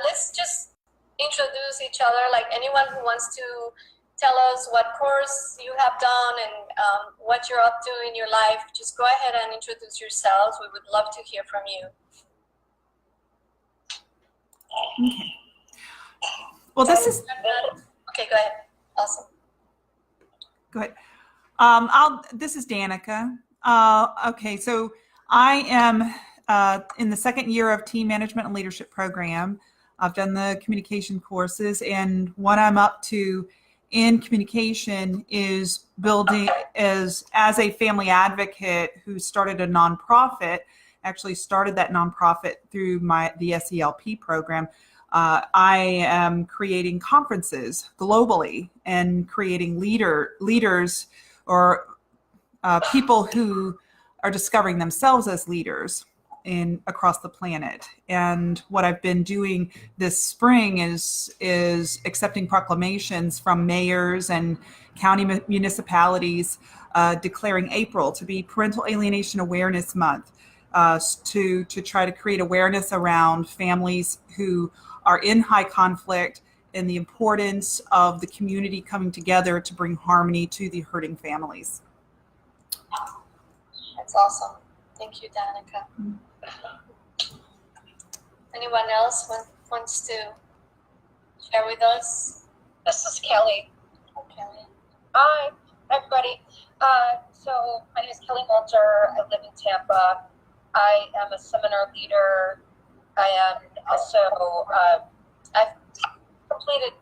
let's just introduce each other. Like anyone who wants to tell us what course you have done and what you're up to in your life, just go ahead and introduce yourselves. We would love to hear from you. Okay. Well, this is... Okay, go ahead. Awesome. Go ahead. This is Danica. Okay, so I am in the second year of Team Management and Leadership program. I've done the communication courses, and what I'm up to in communication is building as a family advocate who started a nonprofit. Actually started that nonprofit through the SELP program. I am creating conferences globally and creating leaders or people who are discovering themselves as leaders across the planet. And what I've been doing this spring is accepting proclamations from mayors and county municipalities declaring April to be Parental Alienation Awareness Month, to try to create awareness around families who are in high conflict and the importance of the community coming together to bring harmony to the hurting families. That's awesome. Thank you, Danica. Anyone else wants to share with us? This is Kelly. Kelly. Hi, everybody. So my name is Kelly Walter. I live in Tampa. I am a seminar leader. I am also, I've completed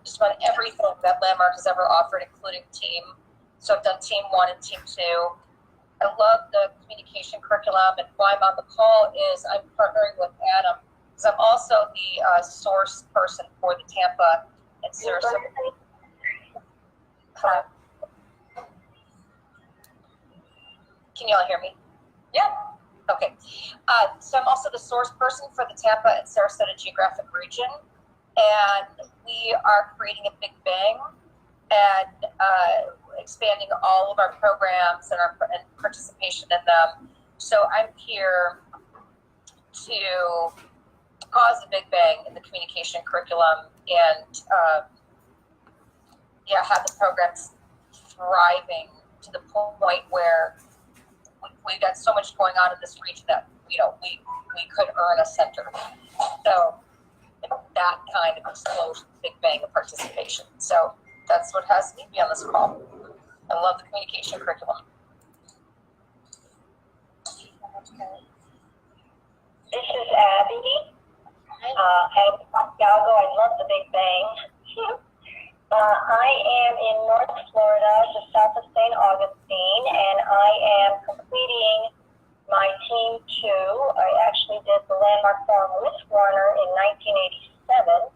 just about everything that Landmark has ever offered, including team. So I've done team 1 and team 2. I love the communication curriculum, and why I'm on the call is I'm partnering with Adam, because I'm also the source person for the Tampa and Sarasota. Can you all hear me? Yeah. Okay. So I'm also the source person for the Tampa and Sarasota geographic region, and we are creating a Big Bang and expanding all of our programs and participation in them. So I'm here to cause a Big Bang in the communication curriculum and have the programs thriving to the point where we've got so much going on in this region that we could earn a center. So that kind of explosion, Big Bang of participation. So that's what has me on this call. I love the communication curriculum. This is Abby. I'm Santiago. I love the Big Bang. I am in North Florida, just south of St. Augustine, and I am completing my Team 2. I actually did the Landmark Forum with Warner in 1987.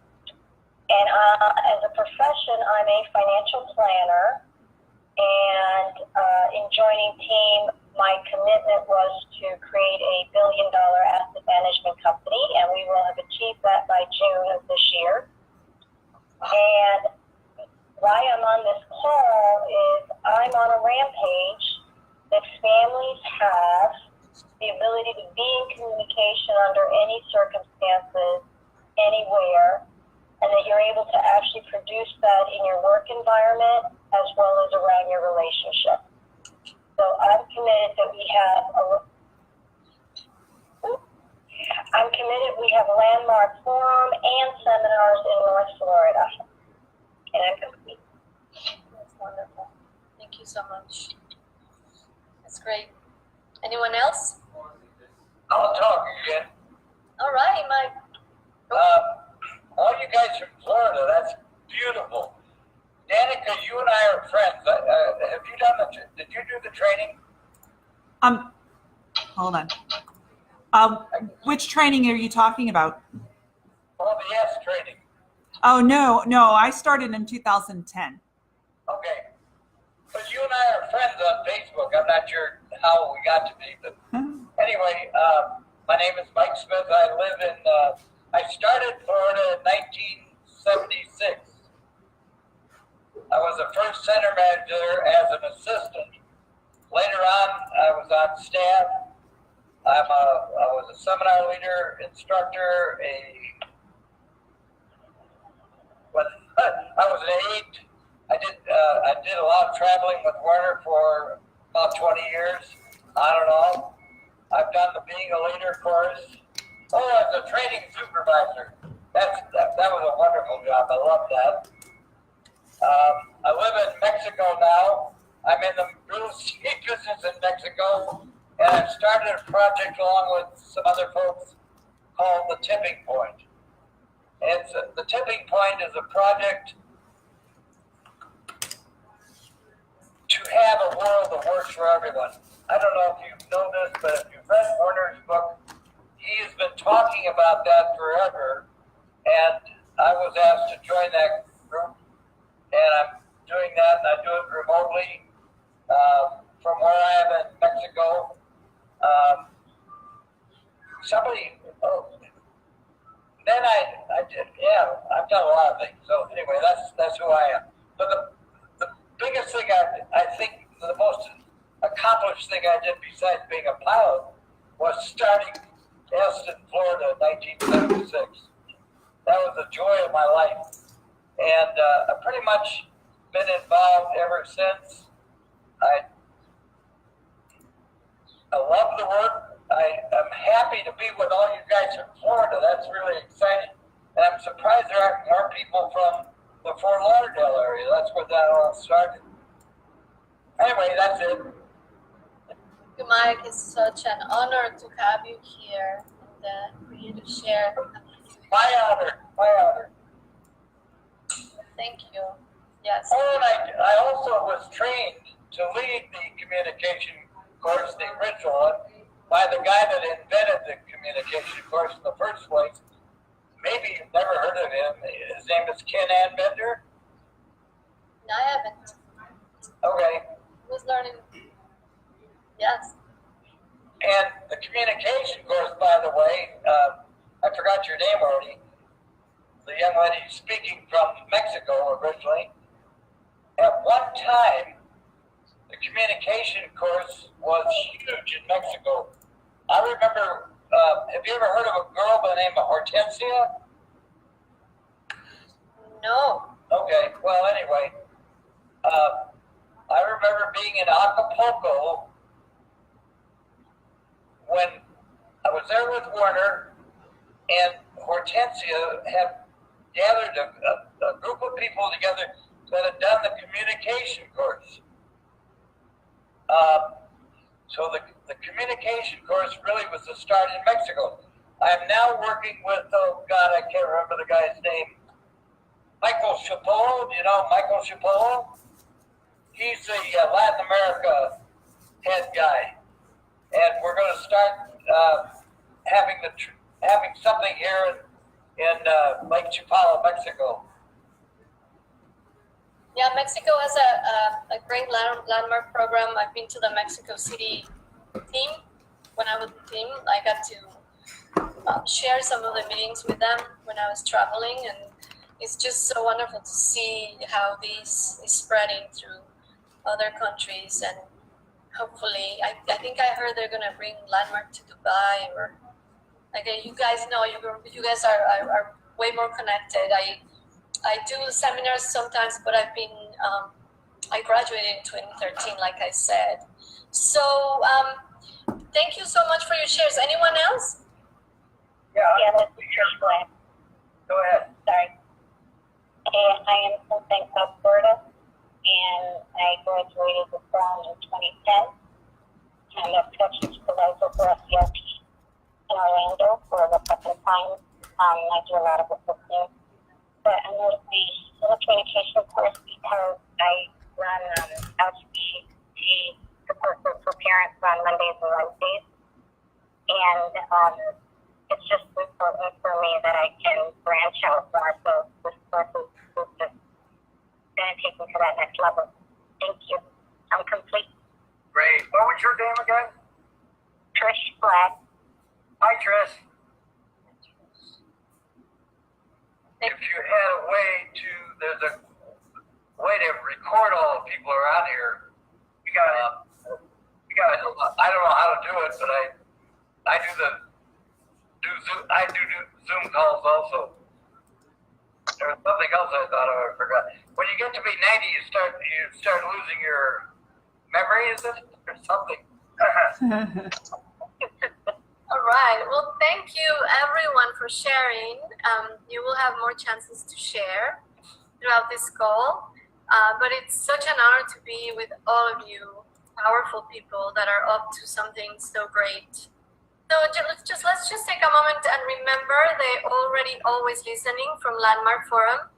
And as a profession, I'm a financial planner. And in joining team, my commitment was to create a $1 billion asset management company, and we will have achieved that by June of this year. And why I'm on this call is I'm on a rampage that families have the ability to be in communication under any circumstances, anywhere, and that you're able to actually produce that in your work environment as well as around your relationship. So I'm committed that we have a Landmark Forum and seminars in North Florida. And I'm complete. That's wonderful. Thank you so much. That's great. Anyone else? I'll talk again. All right, Mike. All you guys from Florida, that's beautiful. Danica, you and I are friends. Have you done did you do the training? Hold on. Which training are you talking about? Oh, the S training. Oh, no, I started in 2010. Okay. But you and I are friends on Facebook. I'm not sure how we got to be, but anyway, my name is Mike Smith. I live in, I started Florida in 1976. I was the first center manager as an assistant. Later on, I was on staff. I was a seminar leader, instructor, when I was an aide. I did a lot of traveling with Werner for about 20 years. I don't know. I've done the being a leader course. Oh, as a training supervisor. That was a wonderful job. I love that. I live in Mexico now. I'm in the real estate business in Mexico, and I've started a project along with some other folks called The Tipping Point. And the Tipping Point is a project to have a world that works for everyone. I don't know if you know this, but if you've read Werner's book, he has been talking about that forever, and I was asked to join that group, and I'm doing that, and I do it remotely from where I am in Mexico. Then I did, yeah, I've done a lot of things. So anyway, that's who I am. But the biggest thing I think the most accomplished thing I did besides being a pilot was starting Destin, Florida in 1976. That was the joy of my life. And I've pretty much been involved ever since. I love the work. I'm happy to be with all you guys in Florida. That's really exciting. And I'm surprised there aren't more people from the Fort Lauderdale area. That's where that all started. Anyway, that's it. Mike, it's such an honor to have you here and for you to share. My honor. My honor. Thank you. Yes. Oh, and I also was trained to lead the communication course, the original one, by the guy that invented the communication course in the first place. Maybe you've never heard of him. His name is Ken Anbender. No, I haven't. Okay. I was learning. Yes. And the communication course, by the way, I forgot your name already. The young lady speaking from Mexico originally. At one time, the communication course was huge in Mexico. I remember, have you ever heard of a girl by the name of Hortensia? No. Okay, well, anyway, I remember being in Acapulco when I was there with Werner, and Hortensia had gathered a group of people together that had done the communication course. So the communication course really was the start in Mexico. I'm now working with, oh God, I can't remember the guy's name. Michael Chapolo, do you know Michael Chapolo? He's the Latin America head guy. And we're going to start having something here in Lake Chapala, Mexico. Yeah, Mexico has a great landmark program. I've been to the Mexico City team. When I was with the team, I got to share some of the meetings with them when I was traveling, and it's just so wonderful to see how this is spreading through other countries. And hopefully, I think I heard they're gonna bring landmark to Dubai, or like you guys know, you guys are way more connected. I do seminars sometimes, but I've been, I graduated in 2013, like I said. So, thank you so much for your shares. Anyone else? Yeah, this is Trish Black. go ahead. Sorry. I am from St. Cloud, Florida, and I graduated with Salon in 2010. I'm a production supervisor for SELP in Orlando for the second time. I do a lot of assisting. But I'm going to be in the communication course because I run LGBT support group for parents on Mondays and Wednesdays. And it's just important for me that I can branch out more. So this course is just going to take me to that next level. Thank you. I'm complete. Great. What was your name again? Trish Black. Hi, Trish. If you had a way to, there's a way to record all the people around here. I don't know how to do it, but I do Zoom calls also. There was something else I thought I forgot. When you get to be 90, you start losing your memory, is it, or something? All right. Well, thank you everyone for sharing. You will have more chances to share throughout this call. But it's such an honor to be with all of you, powerful people that are up to something so great. So let's just take a moment and remember the already always listening from Landmark Forum.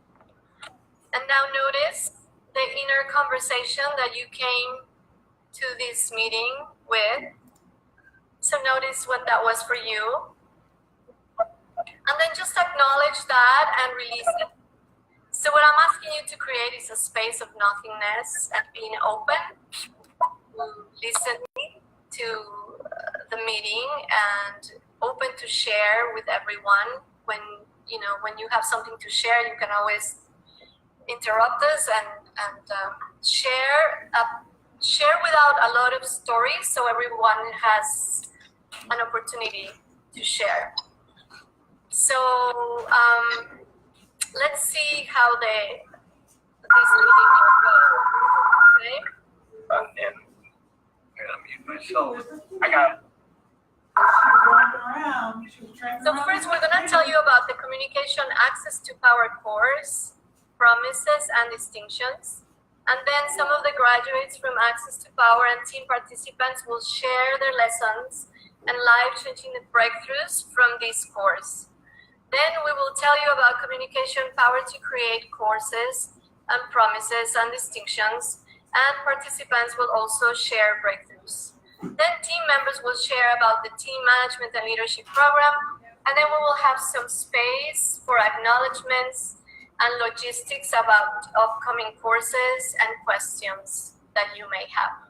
And now notice the inner conversation that you came to this meeting with. So notice what that was for you. And then just acknowledge that and release it. So what I'm asking you to create is a space of nothingness and being open, listening to the meeting and open to share with everyone. When you have something to share, you can always interrupt us and share without a lot of stories, so everyone has an opportunity to share. So let's see how this meeting will go. Okay? And I'm mute myself. I got it. So first, we're going to tell you about the Communication Access to Power course, promises and distinctions. And then some of the graduates from Access to Power and team participants will share their lessons and life-changing breakthroughs from this course. Then we will tell you about Communication Power to Create courses and promises and distinctions, and participants will also share breakthroughs. Then team members will share about the team management and leadership program, and then we will have some space for acknowledgements and logistics about upcoming courses and questions that you may have.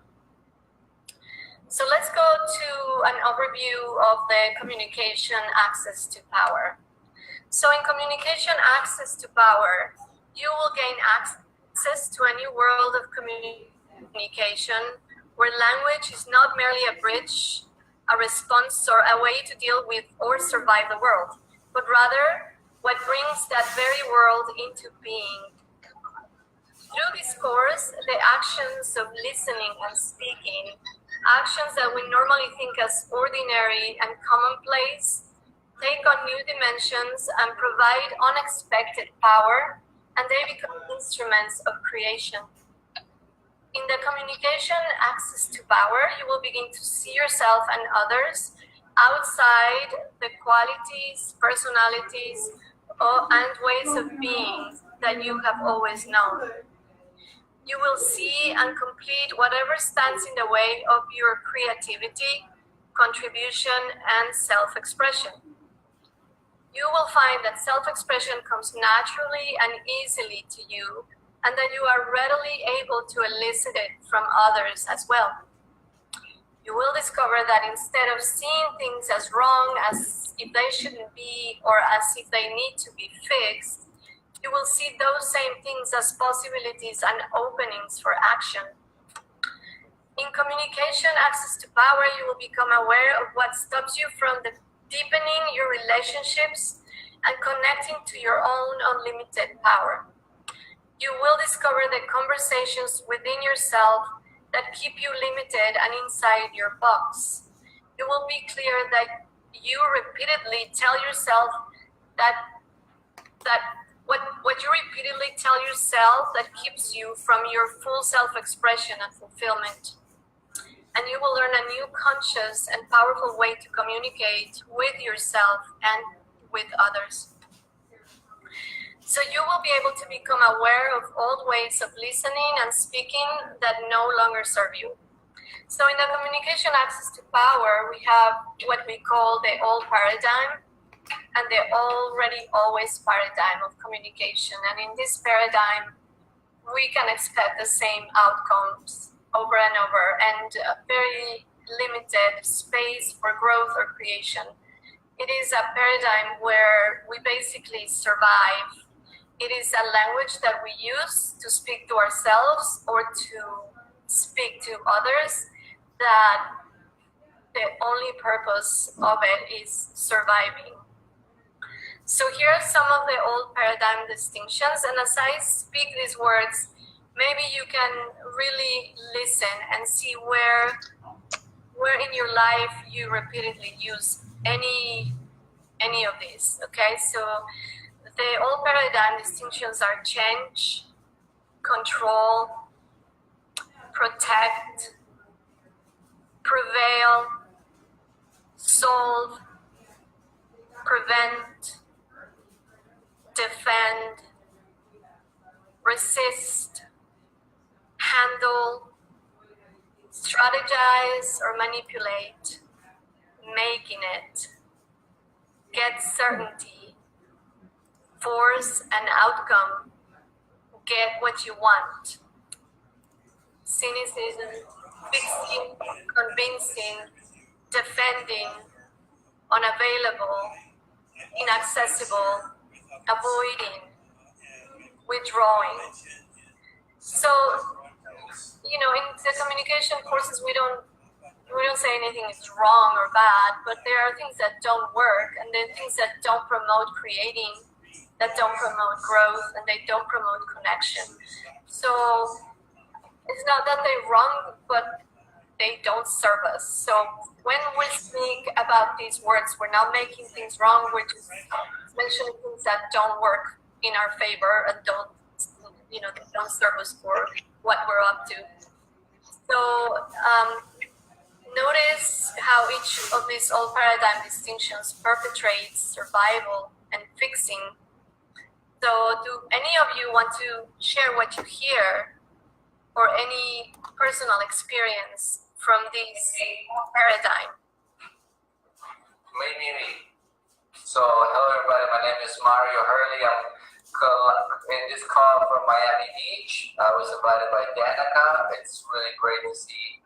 So let's go to an overview of the Communication Access to Power. So in Communication Access to Power, you will gain access to a new world of communication where language is not merely a bridge, a response, or a way to deal with or survive the world, but rather what brings that very world into being. Through this course, the actions of listening and speaking, actions that we normally think as ordinary and commonplace, take on new dimensions and provide unexpected power, and they become instruments of creation. In the Communication Access to Power, you will begin to see yourself and others outside the qualities, personalities, and ways of being that you have always known. You will see and complete whatever stands in the way of your creativity, contribution, and self-expression. You will find that self-expression comes naturally and easily to you, and that you are readily able to elicit it from others as well. You will discover that instead of seeing things as wrong, as if they shouldn't be, or as if they need to be fixed, you will see those same things as possibilities and openings for action. In Communication Access to Power, you will become aware of what stops you from deepening your relationships and connecting to your own unlimited power. You will discover the conversations within yourself that keep you limited and inside your box. It will be clear that you repeatedly tell yourself what you repeatedly tell yourself that keeps you from your full self-expression and fulfillment. And you will learn a new conscious and powerful way to communicate with yourself and with others. So you will be able to become aware of old ways of listening and speaking that no longer serve you. So in the Communication Access to Power, we have what we call the old paradigm and the already always paradigm of communication. And in this paradigm, we can expect the same outcomes over and over, and a very limited space for growth or creation. It is a paradigm where we basically survive. It is a language that we use to speak to ourselves or to speak to others that the only purpose of it is surviving. So here are some of the old paradigm distinctions, and as I speak these words, maybe you can really listen and see where in your life you repeatedly use any of these. Okay, so the old paradigm distinctions are change, control, protect, prevail, solve, prevent, defend, resist, handle, strategize or manipulate, making it, get certainty, force an outcome, get what you want, cynicism, fixing, convincing, defending, unavailable, inaccessible, avoiding, withdrawing. So, you know, in the communication courses, we don't say anything is wrong or bad, but there are things that don't work, and there are things that don't promote creating, that don't promote growth, and they don't promote connection. So it's not that they're wrong, but they don't serve us. So when we speak about these words, we're not making things wrong, we're just mentioning things that don't work in our favor and don't, you know, they don't serve us for what we're up to. So notice how each of these old paradigm distinctions perpetrates survival and fixing. So do any of you want to share what you hear or any personal experience from this paradigm? Maybe. So hello everybody, my name is Mario Hurley. I'm in this call from Miami Beach. I was invited by Danica. It's really great to see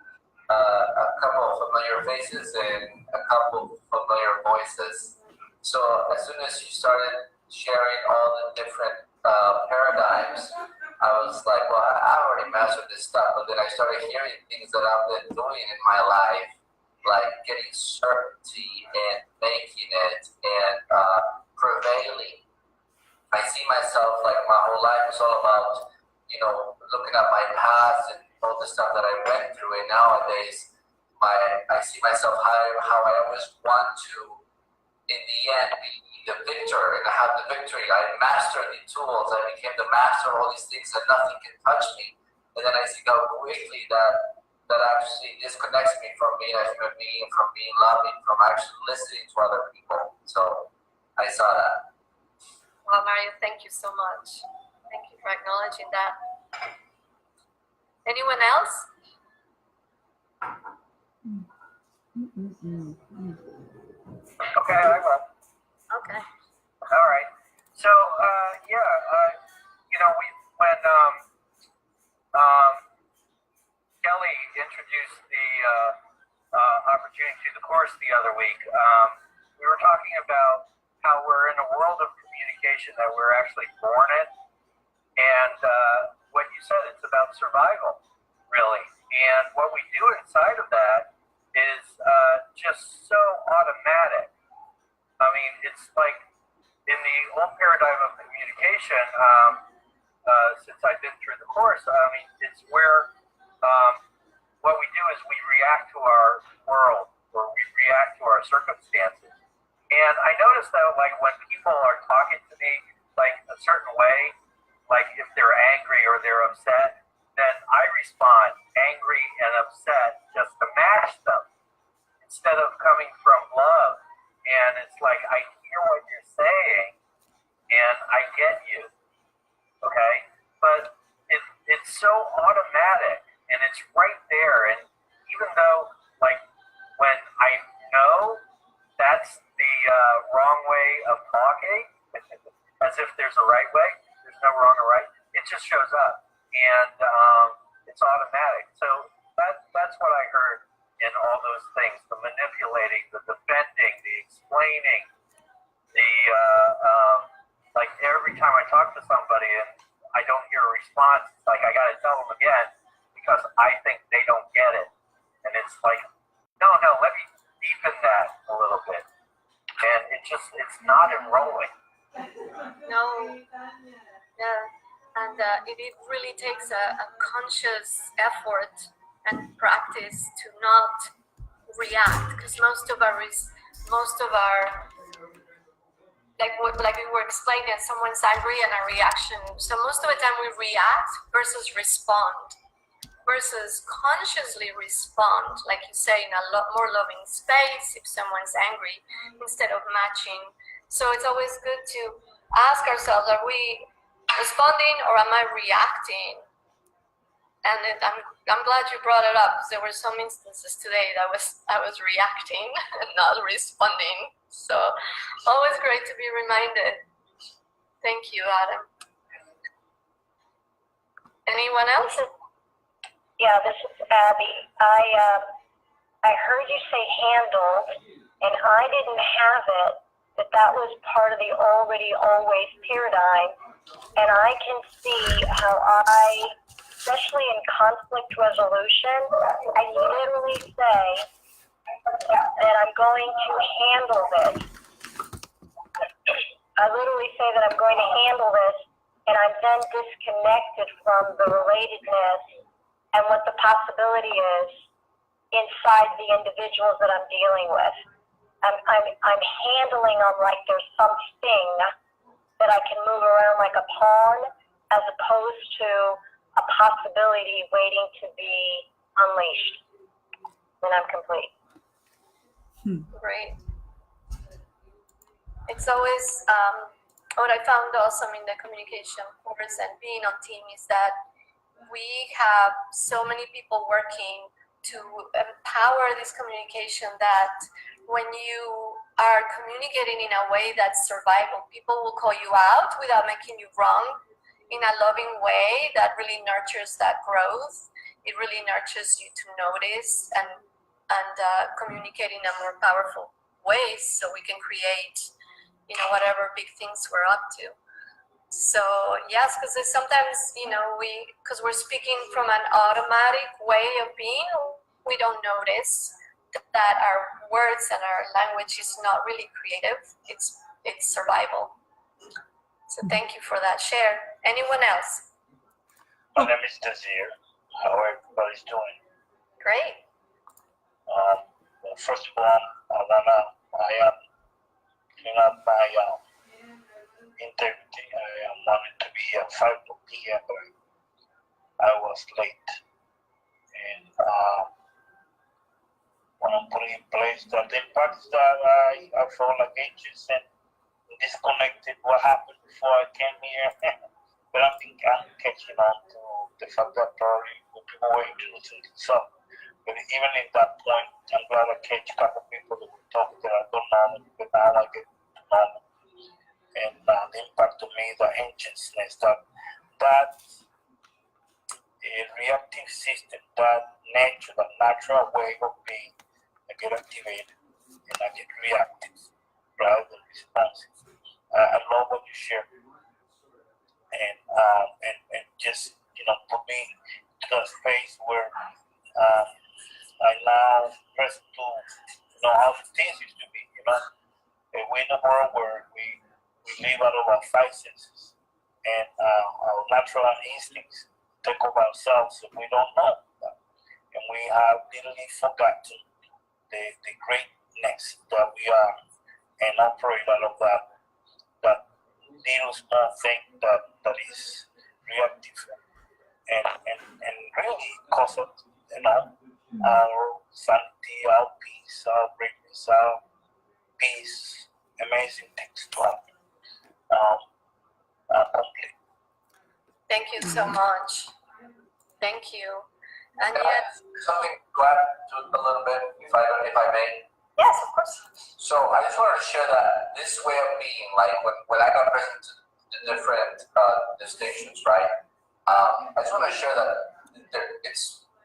a couple of familiar faces and a couple of familiar voices. So as soon as you started sharing all the different paradigms, I was like, well, I already mastered this stuff. But then I started hearing things that I've been doing in my life, like getting certainty and making it and prevailing. I see myself, like my whole life is all about, you know, looking at my past and all the stuff that I went through. And nowadays, I see myself how I always want to, in the end, be the victor and have the victory. I mastered the tools. I became the master of all these things and nothing can touch me. And then I see how quickly that actually disconnects me from being a human being, from being loving, from actually listening to other people. So I saw that. Well, Mario, thank you so much. Thank you for acknowledging that. Anyone else? Okay, I will. Okay. All right. So, you know, when Kelly introduced the opportunity to the course the other week, we were talking about how we're in a world of communication that we're actually born in. And what you said, it's about survival, really. And what we do inside of that is just so automatic. I mean, it's like in the old paradigm of communication, since I've been through the course, I mean, it's where what we do is we react to our world, or we react to our circumstances. And I noticed that, like, when people are talking to me, like, a certain way, like, if they're angry or they're upset, then I respond angry and upset just to match them, instead of coming from love. And it's like, I hear what you're saying, and I get you, okay? But it's so automatic, and it's right there. And even though, like, when I know that's the wrong way of talking, as if there's a right way, there's no wrong or right, it just shows up. And it's automatic. So that's what I heard in all those things: the manipulating, the defending, the explaining, the like every time I talk to somebody and I don't hear a response, it's like I got to tell them again because I think they don't get it. And it's like, no, let it's not enrolling. No, yeah, and it really takes a conscious effort and practice to not react, because most of our like we were explaining, someone's angry and a reaction. So most of the time we react versus respond, versus consciously respond, like you say, in a lot more loving space if someone's angry, instead of matching. So it's always good to ask ourselves, are we responding or am I reacting? And I'm glad you brought it up, because there were some instances today that I was reacting and not responding. So always great to be reminded. Thank you, Adam. Anyone else? Yeah, this is Abby. I heard you say handled, and I didn't have it, that was part of the already always paradigm. And I can see how especially in conflict resolution, I literally say that I'm going to handle this. I literally say that I'm going to handle this, and I'm then disconnected from the relatedness and what the possibility is inside the individuals that I'm dealing with. I'm handling them like there's something that I can move around like a pawn, as opposed to a possibility waiting to be unleashed. And I'm complete. Great. It's always what I found awesome in the communication course and being on team is that we have so many people working to empower this communication, that when you are communicating in a way that's survival, people will call you out without making you wrong, in a loving way that really nurtures that growth. It really nurtures you to notice and communicate in a more powerful way, so we can create, whatever big things we're up to. So yes, because sometimes, because we're speaking from an automatic way of being, we don't notice that our words and our language is not really creative. It's survival. So thank you for that share. Anyone else? My name is Desir. How everybody's doing? Great. Well, first of all, I am cleaning up my integrity. I am wanting to be at 5 p.m., but I was late. And when I'm putting in place the impacts that I felt like anxious and disconnected what happened before I came here. But I think I'm catching on to the fact that probably will be way too soon. So, but even in that point, I'm glad I catch a couple of people that we talk that I don't know, but now I get to know them. And the impact to me, the anxiousness, that reactive system, that nature, the natural way of being, I get activated and I get reactive rather than responsive. I love what you share, and just put me to the space where I now press to how things used to be. And we're in a world where we live out of our 5 senses, and our natural instincts take over ourselves, and we don't know that, and we have literally forgotten the greatness that we are, and operate out of that little small thing that is reactive and really cause us, our sanity, our peace, our greatness, our peace, amazing things to happen. Complete. Thank you so much. Thank you. And yes, Something to add to a little bit, if I may. yes, of course. So I just wanted to share that this way of being, like when I got present to the different distinctions, right? I just want to share that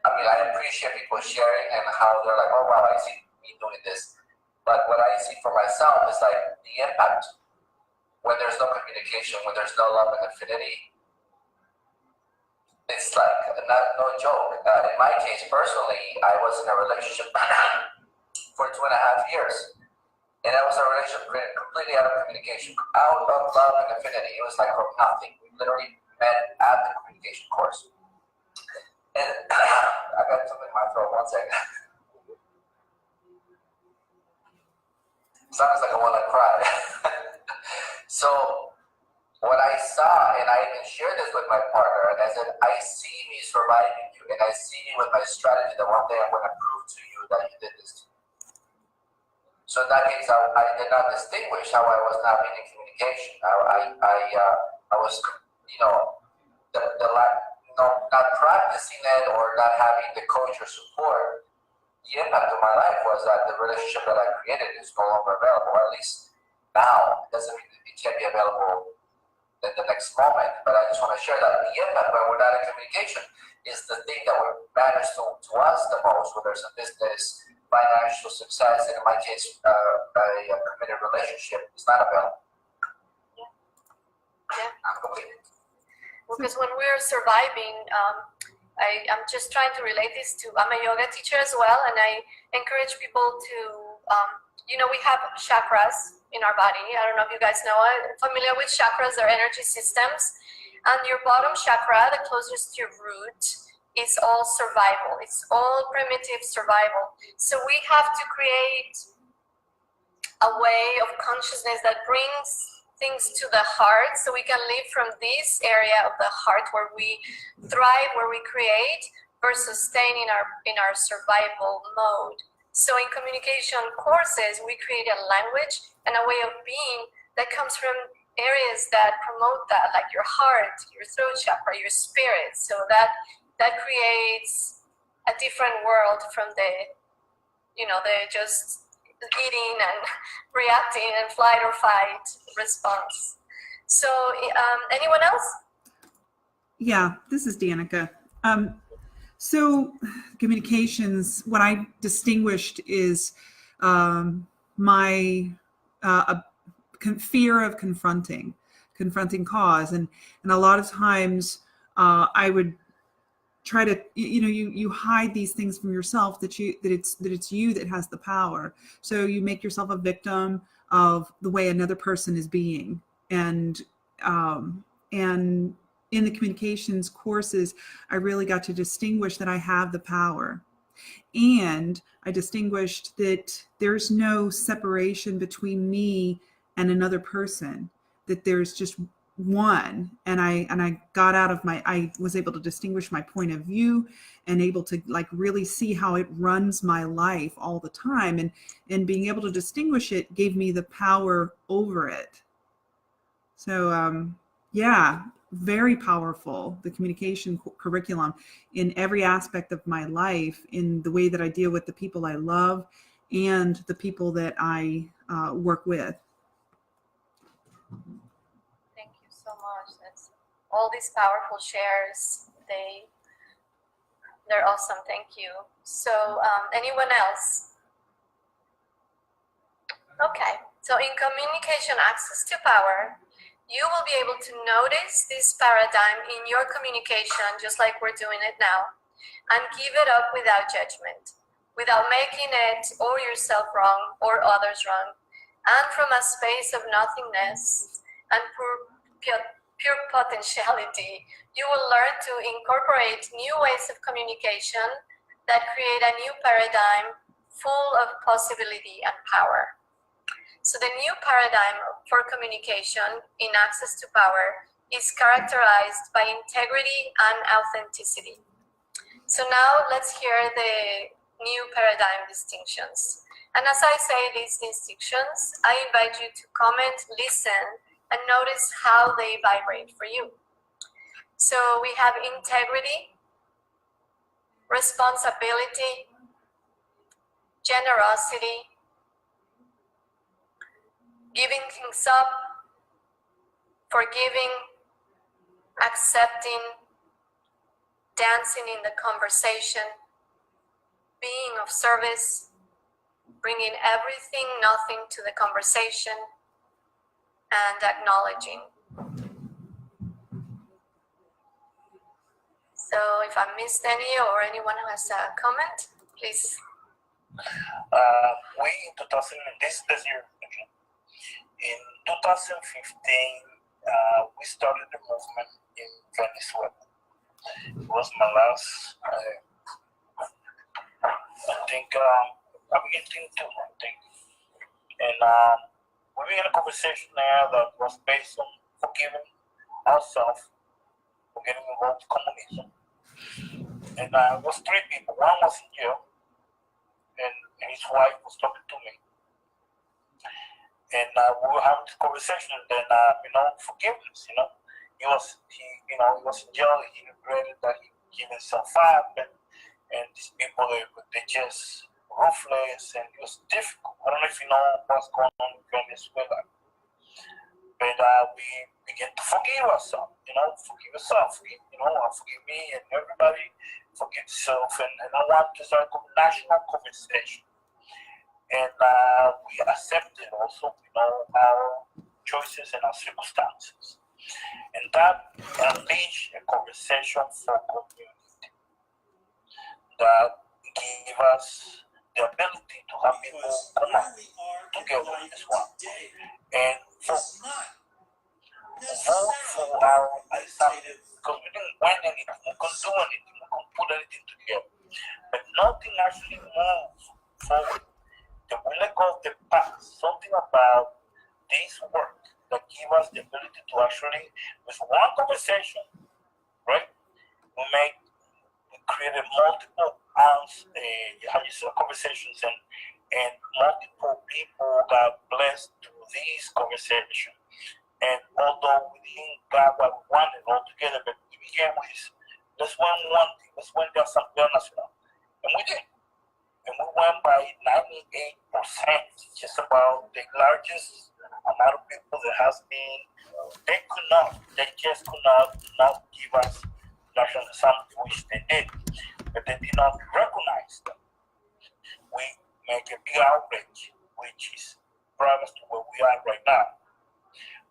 I appreciate people sharing and how they're like, oh wow, I see me doing this. But what I see for myself is like the impact when there's no communication, when there's no love and affinity. It's like no joke. In my case, personally, I was in a relationship for 2.5 years. And that was a relationship completely out of communication, out of love and affinity. It was like from nothing. We literally met at the communication course. And I got something in my throat, one second. Sounds like I want to cry. So what I saw, and I even shared this with my partner, and I said, I see me surviving you, and I see you with my strategy that one day I'm going to prove to you that you did this to me. So in that case, I did not distinguish how I was not being in communication. I was, not practicing it or not having the coach or support. The impact of my life was that the relationship that I created is no longer available, or at least now. It doesn't mean it can't be available in the next moment, but I just want to share that the impact when we're not in communication is the thing that matters to us the most, whether it's a business, financial success, and in my case, a committed relationship is not available. Yeah. I'm complete. Because when we're surviving, I'm just trying to relate this to, I'm a yoga teacher as well, and I encourage people to, we have chakras in our body. I don't know if you guys know it, familiar with chakras, they're energy systems. And your bottom chakra, the closest to your root, is all survival. It's all primitive survival. So we have to create a way of consciousness that brings things to the heart, so we can live from this area of the heart where we thrive, where we create, versus staying in our survival mode. So in communication courses, we create a language and a way of being that comes from areas that promote that, like your heart, your throat chakra, your spirit. So that creates a different world from the just eating and reacting and flight or fight response. So anyone else? Yeah, this is Danica. So communications, what I distinguished is my fear of confronting cause. And a lot of times I would try to, you hide these things from yourself, that it's you that has the power. So you make yourself a victim of the way another person is being. And in the communications courses, I really got to distinguish that I have the power. And I distinguished that there's no separation between me and another person, that there's just one. And I got out of I was able to distinguish my point of view and able to really see how it runs my life all the time. And being able to distinguish it gave me the power over it. So, yeah, very powerful, the communication curriculum in every aspect of my life, in the way that I deal with the people I love and the people that I work with. Thank you so much. That's all these powerful shares. They're awesome. Thank you. So anyone else? Okay. So in communication access to power, you will be able to notice this paradigm in your communication, just like we're doing it now, and give it up without judgment, without making it or yourself wrong or others wrong, and from a space of nothingness and pure potentiality. You will learn to incorporate new ways of communication that create a new paradigm full of possibility and power. So the new paradigm for communication in access to power is characterized by integrity and authenticity. So now let's hear the new paradigm distinctions. And as I say these distinctions, I invite you to comment, listen, and notice how they vibrate for you. So we have integrity, responsibility, generosity, giving things up, forgiving, accepting, dancing in the conversation, being of service, bringing everything, nothing to the conversation, and acknowledging. So if I missed any, or anyone who has a comment, please We in 2000, this year, okay, in 2015, we started the movement in Venezuela. It was my last, I think, Argentina too, I think. And we began a conversation there that was based on forgiving ourselves for getting involved in communism. And it was three people. One was in jail, and his wife was talking to me. And we were having this conversation, and then forgiveness. He was in jail. He regretted that he gave himself up, and these people they just ruthless, and it was difficult. I don't know if you know what's going on in Venezuela, but we began to forgive ourselves. Forgive yourself. Forgive me, and everybody forgive yourself. And I want to start a national conversation. And we accepted also, our choices and our circumstances. And that unleashed a conversation for community that gave us the ability to have people come out together as one. And vote for our example, because we didn't win anything, we couldn't do anything, we couldn't put anything together. But nothing actually moved forward. The we let go of the past, something about this work that give us the ability to actually, with one conversation, right? We created multiple conversations, and multiple people got blessed through these conversations. And although we didn't got what we wanted altogether, but we began with, let's win one thing, let's win the Asamblea Nacional. And we did. And we went by 98%, just about the largest amount of people that has been. They just could not give us national assembly, which they did, but they did not recognize them. We make a big outrage, which is brought us to where we are right now.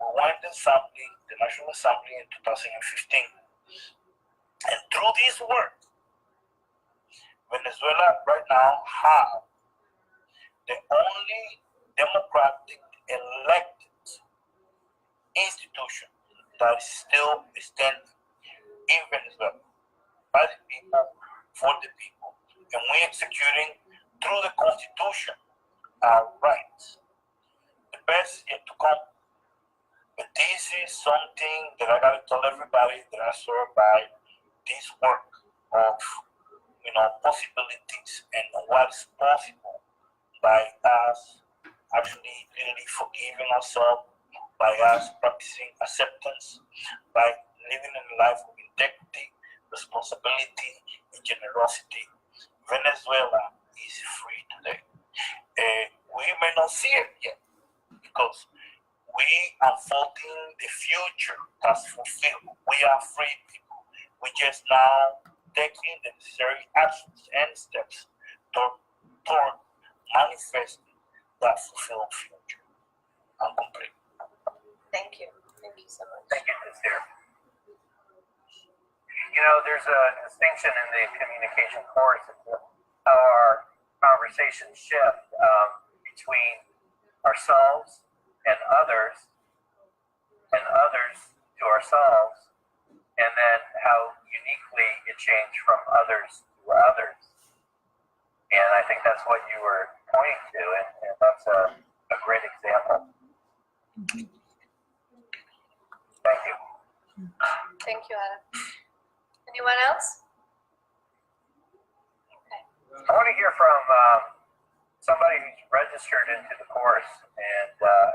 We went the National Assembly in 2015, and through this work, Venezuela right now have the only democratic elected institution that is still standing in Venezuela by the people, for the people, and we're executing through the Constitution our rights. The best is yet to come, but this is something that I gotta tell everybody that I serve by this work of possibilities and what's possible by us actually really forgiving ourselves, by us practicing acceptance, by living a life of integrity, responsibility, and generosity. Venezuela is free today. We may not see it yet because we are unfolding the future that's fulfilled. We are free people. We just now taking the necessary actions and steps toward manifesting that fulfilled future. I'm complete. Thank you. Thank you so much. Thank you, Sincere. There's a distinction in the communication course of how our conversations shift between ourselves and others to ourselves, and then how uniquely it changed from others to others. And I think that's what you were pointing to, and that's a great example. Thank you. Thank you, Anna. Anyone else? Okay. I want to hear from somebody who's registered into the course and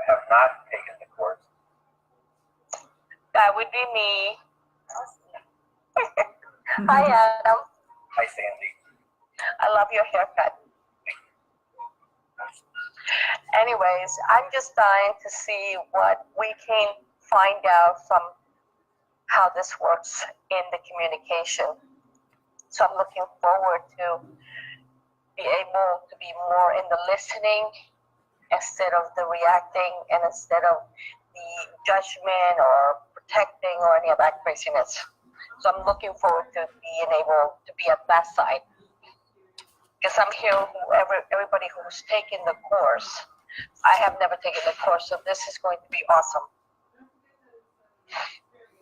have not taken the course. That would be me. Hi, Adam. Hi, Sandy. I love your haircut. Anyways, I'm just dying to see what we can find out from how this works in the communication. So I'm looking forward to be able to be more in the listening instead of the reacting, and instead of the judgment or protecting or any of that craziness. So I'm looking forward to being able to be at that side. because I'm here, everybody who's taken the course. I have never taken the course, so this is going to be awesome.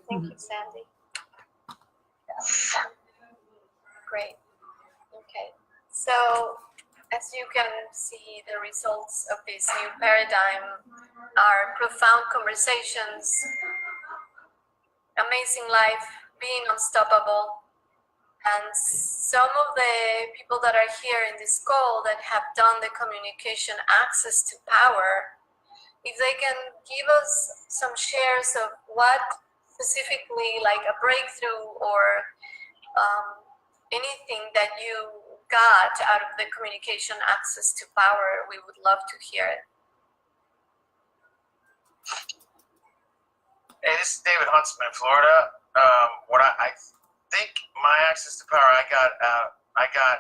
Thank you, Sandy. Yes. Great. Okay. So, as you can see, the results of this new paradigm are profound conversations, amazing life, being unstoppable. And some of the people that are here in this call that have done the communication access to power, if they can give us some shares of what specifically, like a breakthrough or anything that you got out of the communication access to power, we would love to hear it. Hey, this is David Huntsman in Florida. What I think my access to power I got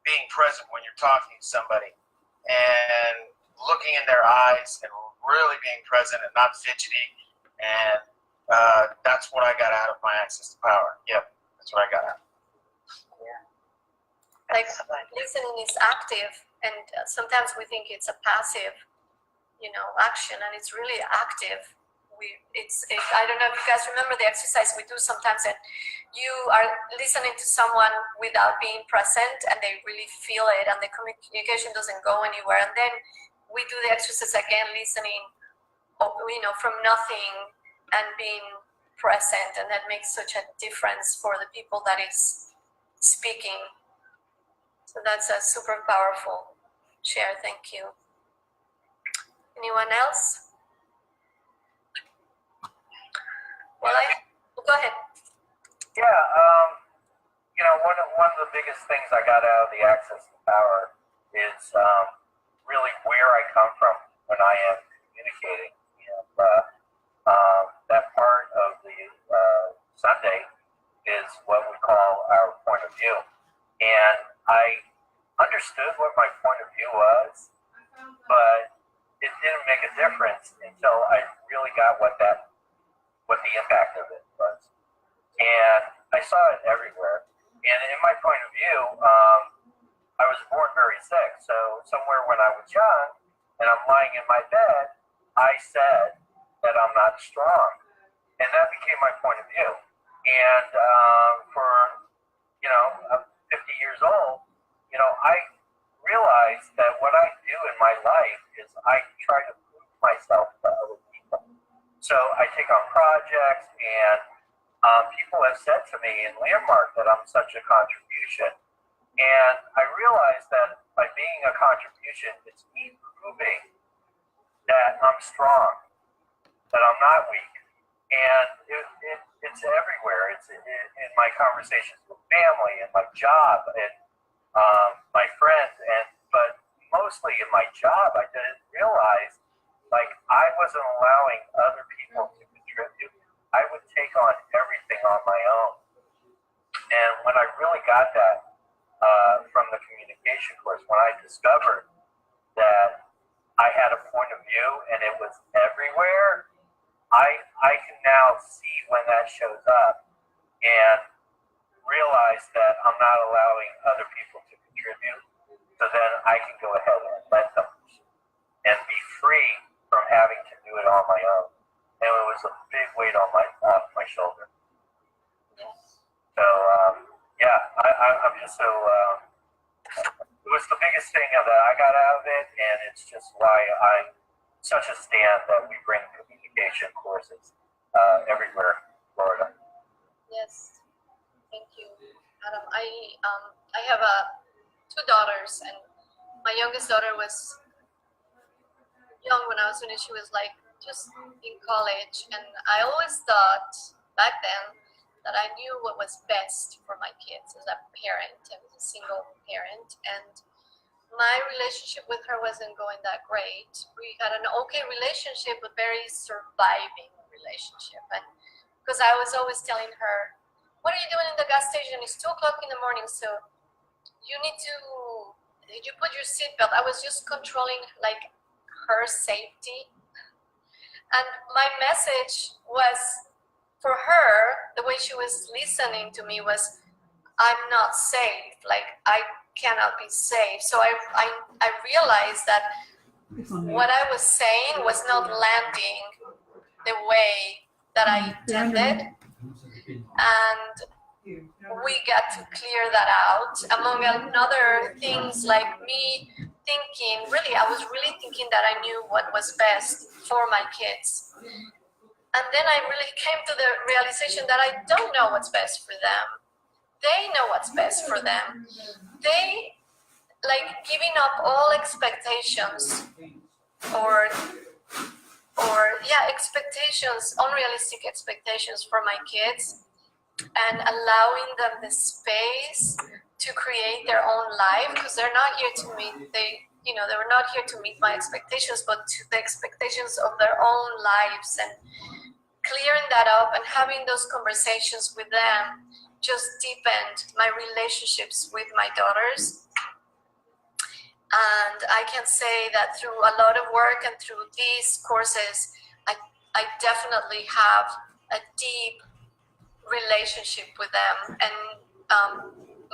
being present when you're talking to somebody and looking in their eyes and really being present and not fidgety, and that's what I got out of my access to power. Yep, that's what I got out. Like listening is active, and sometimes we think it's a passive, action, and it's really active. I don't know if you guys remember the exercise we do sometimes, that you are listening to someone without being present, and they really feel it, and the communication doesn't go anywhere. And then we do the exercise again, listening, from nothing and being present, and that makes such a difference for the people that is speaking. So that's a super powerful share. Thank you. Anyone else? Well, go ahead. Yeah, one of the biggest things I got out of the access to power is really where I come from when I am communicating. That part of the Sunday is what we call our point of view, and I understood what my point of view was, but it didn't make a difference until I really got what the impact of it was. And I saw it everywhere. And in my point of view, I was born very sick. So somewhere when I was young and I'm lying in my bed, I said that I'm not strong. And that became my point of view. And for, 50 years old, I realized that what I do in my life is I try to prove myself to other people. So I take on projects, and people have said to me in Landmark that I'm such a contribution. And I realized that by being a contribution, it's me proving that I'm strong, that I'm not weak. And it's everywhere. It's in my conversations with family, and my job, and my friends, but mostly in my job, I didn't realize, I wasn't allowing other people to contribute. I would take on everything on my own. And when I really got that from the communication course, when I discovered that I had a point of view and it was everywhere, I can now see when that shows up and realize that I'm not allowing other people to contribute. So then I can go ahead and let them and be free from having to do it on my own. And it was a big weight off my shoulder. Yes. So I'm just so it was the biggest thing that I got out of it, and it's just why I'm such a stand that we bring communication courses everywhere in Florida. Yes. Thank you, Adam. I have two daughters, and my youngest daughter was young when I was doing it. She was just in college, and I always thought back then that I knew what was best for my kids as a parent. I was a single parent, and my relationship with her wasn't going that great. We had an okay relationship, but very surviving relationship. And because I was always telling her, what are you doing in the gas station? It's 2 o'clock in the morning, so did you put your seatbelt? I was just controlling her safety. And my message was, for her, the way she was listening to me was, I'm not safe. cannot be safe. So I realized that what I was saying was not landing the way that I intended, and we got to clear that out. Among other things, like me thinking, I was really thinking that I knew what was best for my kids. And then I really came to the realization that I don't know what's best for them. They know what's best for them. They, like, giving up all expectations or expectations, unrealistic expectations for my kids, and allowing them the space to create their own life, because they're not here to meet they were not here to meet my expectations, but to the expectations of their own lives. And clearing that up and having those conversations with them just deepened my relationships with my daughters. And I can say that through a lot of work and through these courses, I definitely have a deep relationship with them. And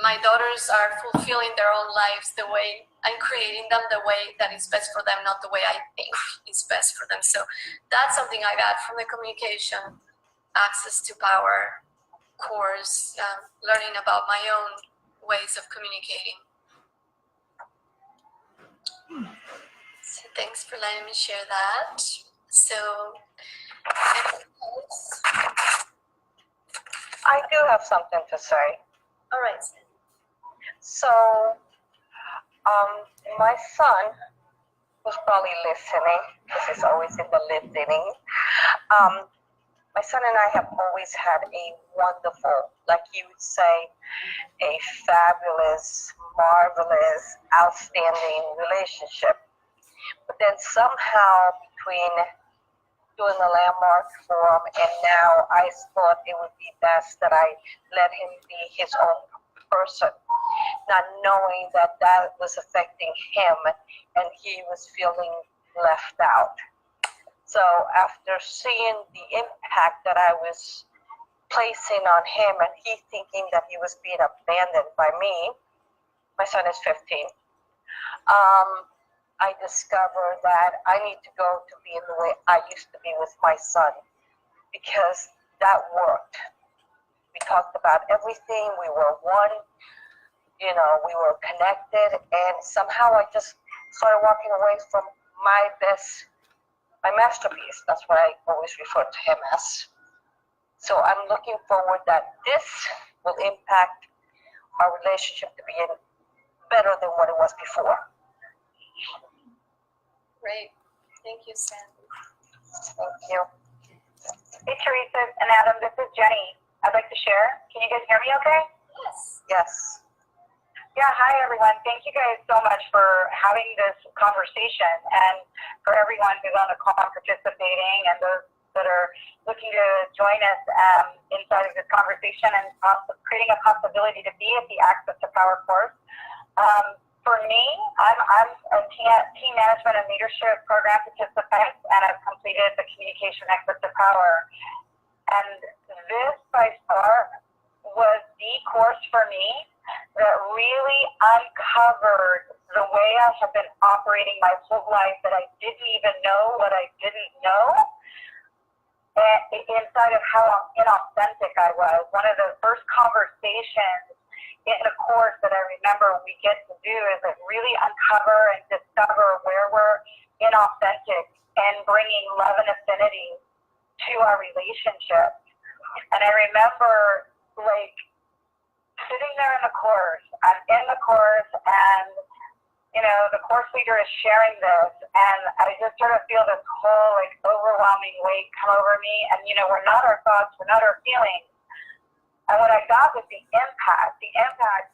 my daughters are fulfilling their own lives the way I'm creating them, the way that is best for them, not the way I think is best for them. So that's something I got from the Communication Access to Power course, learning about my own ways of communicating. So thanks for letting me share that. So, anything else? I do have something to say. All right. So, my son, who's probably listening, because he's always in the listening, my son and I have always had a wonderful, like you would say, a fabulous, marvelous, outstanding relationship. But then somehow between doing the Landmark Forum and now, I thought it would be best that I let him be his own person, not knowing that that was affecting him and he was feeling left out. So after seeing the impact that I was placing on him and he thinking that he was being abandoned by me, my son is 15, I discovered that I need to go to being the way I used to be with my son, because that worked. We talked about everything, we were one, we were connected, and somehow I just started walking away from my masterpiece. That's what I always refer to him as. So I'm looking forward that this will impact our relationship to be better than what it was before. Great. Thank you, Sandy. Thank you. Hey, Teresa and Adam, this is Jenny. I'd like to share. Can you guys hear me okay? Yes. Yes. Yeah, hi everyone. Thank you guys so much for having this conversation, and for everyone who's on the call participating, and those that are looking to join us inside of this conversation, and creating a possibility to be at the Access to Power course. For me, I'm a team management and leadership program participant, and I've completed the Communication Access to Power. And this by far was the course for me that really uncovered the way I have been operating my whole life, that I didn't even know what I didn't know, and inside of how inauthentic I was. One of the first conversations in a course that I remember we get to do is like really uncover and discover where we're inauthentic and bringing love and affinity to our relationship. And I remember like sitting there in the course, I'm in the course, and the course leader is sharing this, and I just sort of feel this whole like overwhelming weight come over me, and we're not our thoughts, we're not our feelings. And what I got was the impact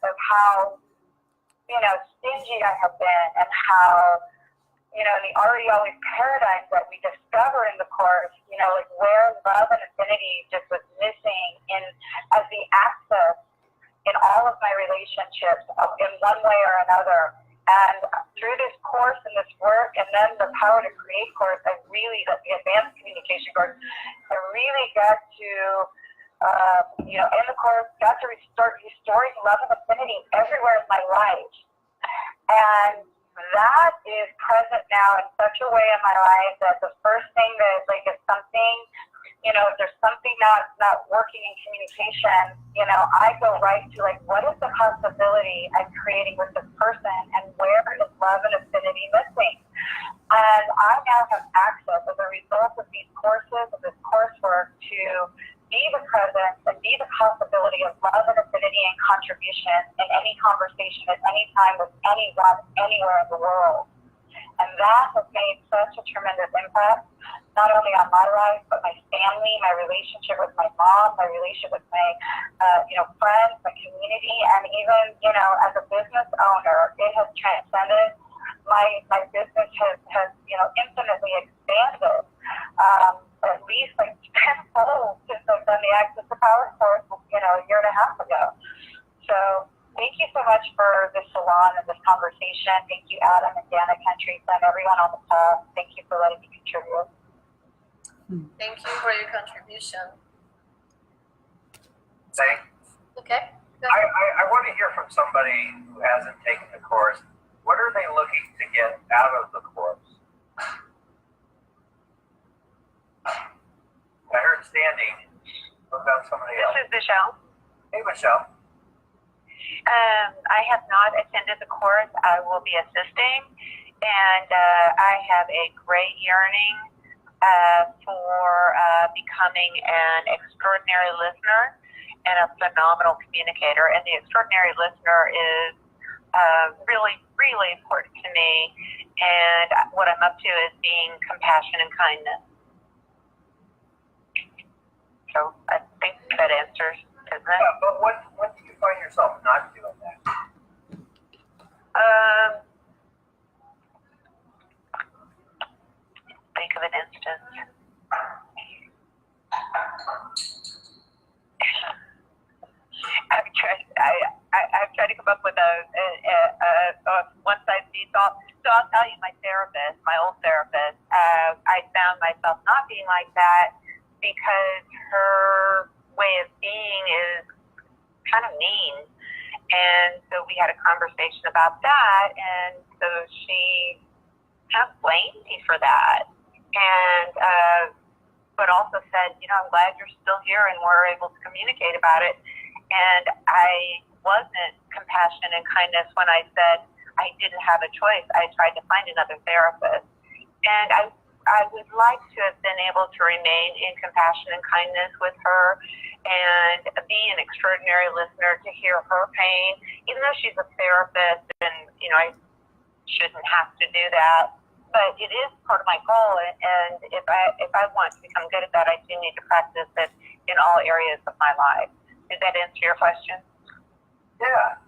of how, stingy I have been, and how, the already always paradigms that we discover in the course, like where love and affinity just was missing as the access in all of my relationships in one way or another. And through this course and this work, and then the Power to Create course, the advanced communication course, I really got to in the course, got to start restoring love and affinity everywhere in my life. And that is present now in such a way in my life that the first thing that, like, if something, if there's something not working in communication, I go right to, like, what is the possibility I'm creating with this person, and where is love and affinity missing? And I now have access, as a result of these courses, of this coursework, to be the presence and be the possibility of love and affinity and contribution in any conversation at any time with anyone, anywhere in the world. And that has made such a tremendous impact, not only on my life, but my family, my relationship with my mom, my relationship with my, friends, my community, and even, as a business owner, it has transcended. My business has infinitely expanded, at least like tenfold since I've done the Access to Power course, a year and a half ago. So thank you so much for this salon and this conversation. Thank you, Adam and Danica and Teresa and everyone on the call. Thank you for letting me contribute. Thank you for your contribution. Thanks. Okay. I want to hear from somebody who hasn't taken the course. What are they looking to get out of the course? I heard Sandy. What about somebody else? This is Michelle. Hey, Michelle. I have not attended the course. I will be assisting, and I have a great yearning for becoming an extraordinary listener and a phenomenal communicator. And the extraordinary listener is really, really important to me. And what I'm up to is being compassion and kindness. So I think that answers, doesn't it? Yeah, but when do you find yourself not doing that? Think of an instance. I've tried to come up with a one-size fits all. So I'll tell you, my old therapist, I found myself not being like that because her way of being is kind of mean. And so we had a conversation about that, and so she kind of blamed me for that. And but also said, I'm glad you're still here and we're able to communicate about it. And I wasn't compassionate and kindness when I said I didn't have a choice. I tried to find another therapist. And I would like to have been able to remain in compassion and kindness with her and be an extraordinary listener to hear her pain, even though she's a therapist and, I shouldn't have to do that. But it is part of my goal, and if I want to become good at that, I do need to practice it in all areas of my life. Did that answer your question? Yeah.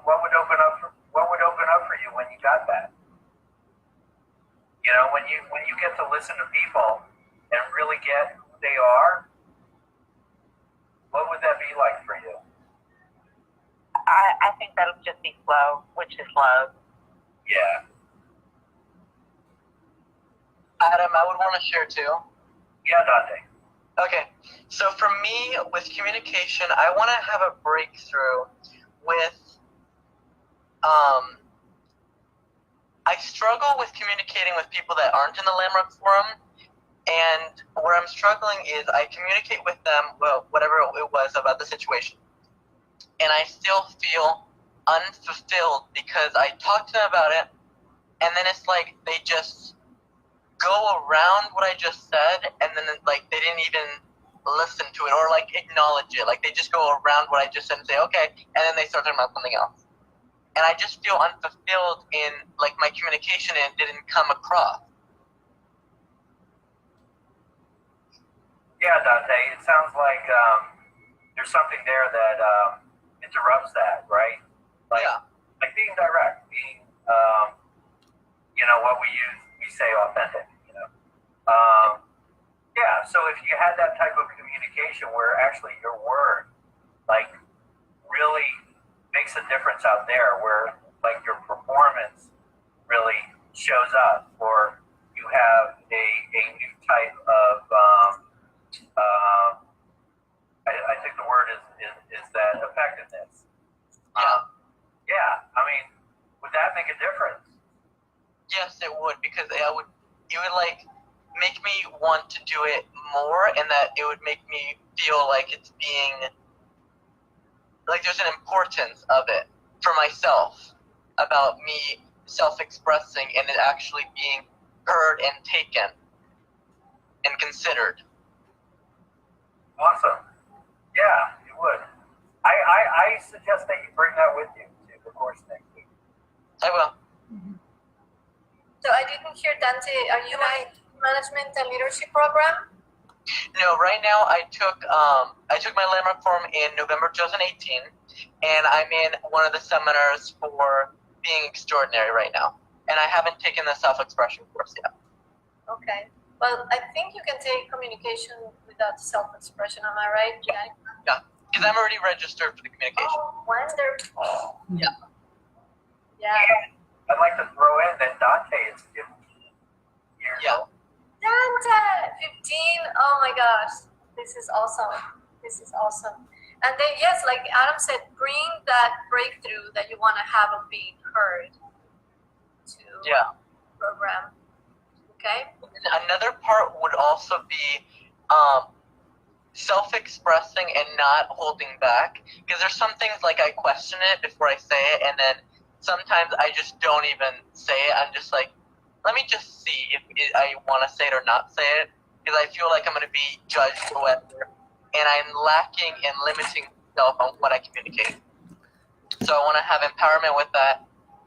What would open up for you when you got that? When you get to listen to people and really get who they are, what would that be like for you? I think that'll just be flow, which is love. Yeah. Adam, I would want to share too. Yeah, Dante. Okay, so for me, with communication, I want to have a breakthrough with, I struggle with communicating with people that aren't in the Landmark Forum, and where I'm struggling is I communicate with them, whatever it was about the situation, and I still feel unfulfilled because I talk to them about it, and then it's like they just go around what I just said, and then like they didn't even listen to it or like acknowledge it. Like they just go around what I just said and say, okay, and then they start talking about something else. And I just feel unfulfilled in like my communication, and it didn't come across. Yeah, Dante, it sounds like there's something there that interrupts that, right? Like being direct, being, what we say authentic, Yeah, so if you had that type of communication where actually your word, like, really makes a difference out there, where, like, your performance really shows up, or you have a new type of do it more, and that it would make me feel like it's being, like there's an importance of it for myself, about me self-expressing and it actually being heard and taken and considered. Awesome. Yeah, you would. I suggest that you bring that with you to the course next week. I will. So I didn't hear Dante. Are you in management and leadership program? No, right now I took my landmark forum in November 2018, and I'm in one of the seminars for being extraordinary right now, and I haven't taken the self-expression course yet. Okay. Well, I think you can take communication without self-expression. Am I right? Yeah, because I'm already registered for the communication. Oh, wonderful. Yeah. Yeah. I'd like to throw in that Dante is 15 years old. Dante, 15. Oh my gosh, this is awesome. This is awesome. And then yes, like Adam said, bring that breakthrough that you want to have of being heard to the program. Okay. Another part would also be self-expressing and not holding back, because there's some things like I question it before I say it, and then sometimes I just don't even say it. I'm just like, let me just see if I want to say it or not say it, because I feel like I'm going to be judged or whatever, and I'm lacking in limiting myself on what I communicate. So I want to have empowerment with that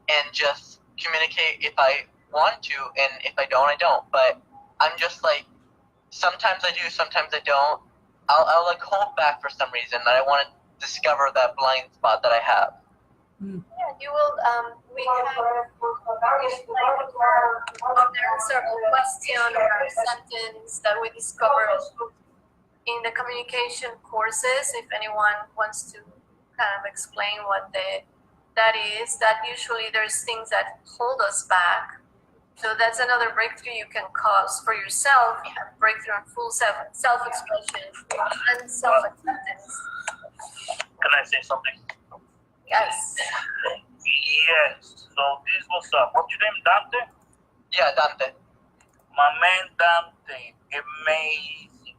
and just communicate if I want to, and if I don't, I don't. But I'm just like, sometimes I do, sometimes I don't. I'll like hold back for some reason, and I want to discover that blind spot that I have. Yeah, you will. We have answer a question or a sentence that we discovered in the communication courses. If anyone wants to kind of explain what that is, that usually there's things that hold us back. So that's another breakthrough you can cause for yourself, a breakthrough in full self-expression and self-acceptance. Can I say something? Yes. Yes. So this was what's your name, Dante? Yeah, Dante. My man Dante, amazing.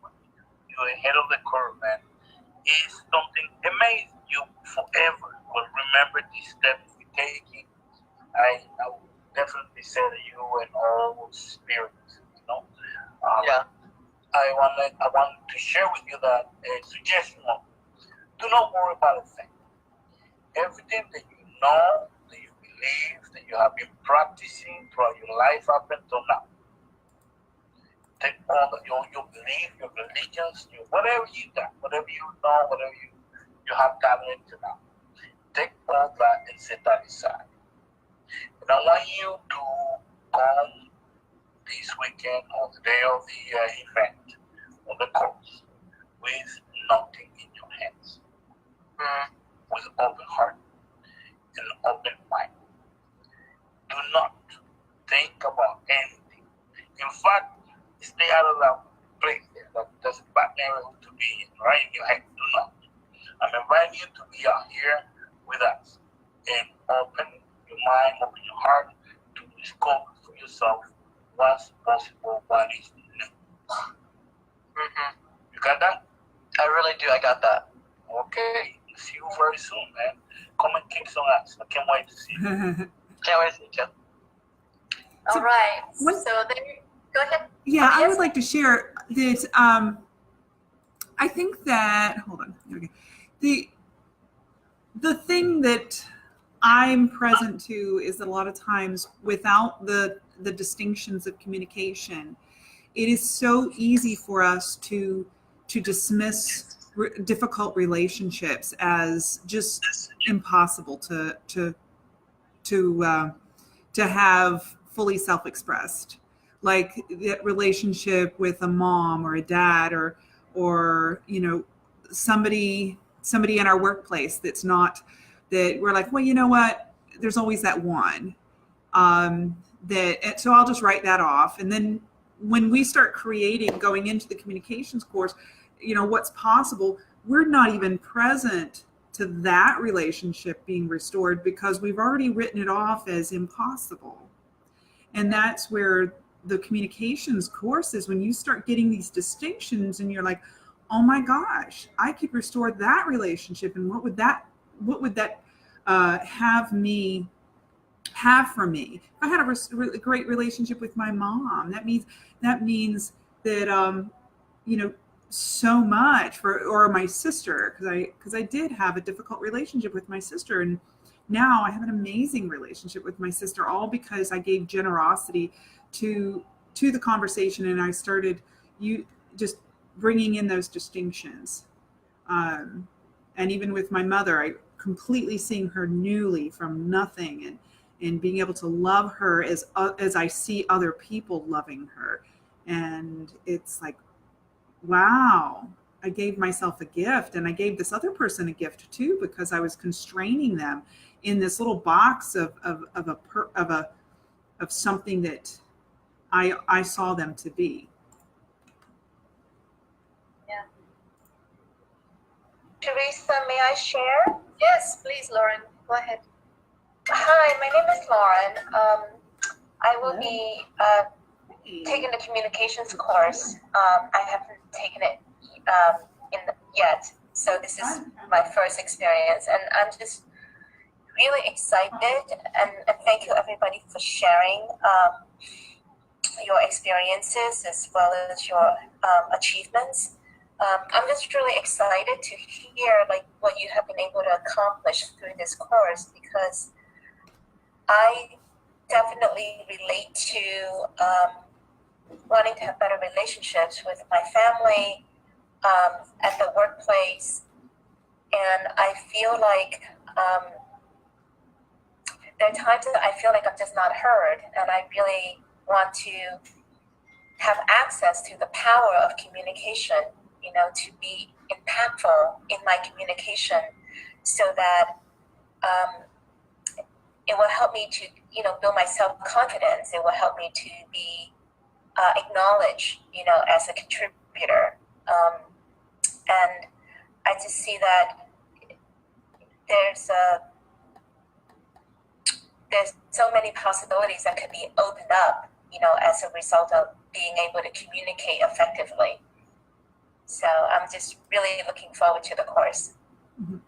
You're ahead of the curve, man. It's something amazing. You forever will remember these steps you're taking. I would definitely say that you and all spirits, you know. I want to share with you that suggestion. Do not worry about a thing. Everything that you know, that you believe, that you have been practicing throughout your life up until now. Take all that your belief, your religions, whatever you got, whatever you know, whatever you have gathered into now. Take all that and set that aside. And I want you to come this weekend or the day of the event or the course with nothing in your hands. With open heart and open mind. Do not think about anything. In fact, stay out of that place there. That's a bad area to be in, right? In your head. Do not. I'm inviting you to be out here with us and open your mind, open your heart to discover for yourself what's possible, what is new. You got that? I really do. I got that. Okay. See you very soon, man. Come and kick some ass. I can't wait to see you. Can't wait to see you. All right. So there, go ahead. Yeah, I would like to share that. I think that, hold on. Okay. The thing that I'm present to is that a lot of times without the distinctions of communication, it is so easy for us to dismiss difficult relationships as just impossible to have fully self-expressed, like that relationship with a mom or a dad or you know somebody in our workplace that's not, that we're like, well, you know what, there's always that one so I'll just write that off. And then when we start going into the communications course, you know, what's possible, we're not even present to that relationship being restored because we've already written it off as impossible. And that's where the communications courses, when you start getting these distinctions and you're like, oh my gosh, I could restore that relationship. And what would that have for me? If I had a great relationship with my mom, that means that, so much or my sister, because I did have a difficult relationship with my sister, and now I have an amazing relationship with my sister, all because I gave generosity to the conversation, and I started just bringing in those distinctions. And even with my mother, I completely seeing her newly from nothing, and being able to love her as I see other people loving her. And it's like, wow, I gave myself a gift, and I gave this other person a gift too, because I was constraining them in this little box of something that I saw them to be. Yeah. Teresa, may I share? Yes, please, Lauren. Go ahead. Hi, my name is Lauren. I will be taking the communications course. I haven't taken it yet, so this is my first experience, and I'm just really excited. And thank you, everybody, for sharing your experiences as well as your achievements. I'm just really excited to hear like what you have been able to accomplish through this course, because I definitely relate to wanting to have better relationships with my family, at the workplace, and I feel like there are times that I feel like I'm just not heard, and I really want to have access to the power of communication, to be impactful in my communication, so that it will help me to, build my self-confidence. It will help me to be acknowledged, as a contributor. And I just see that there's so many possibilities that could be opened up, as a result of being able to communicate effectively. So I'm just really looking forward to the course. Mm-hmm.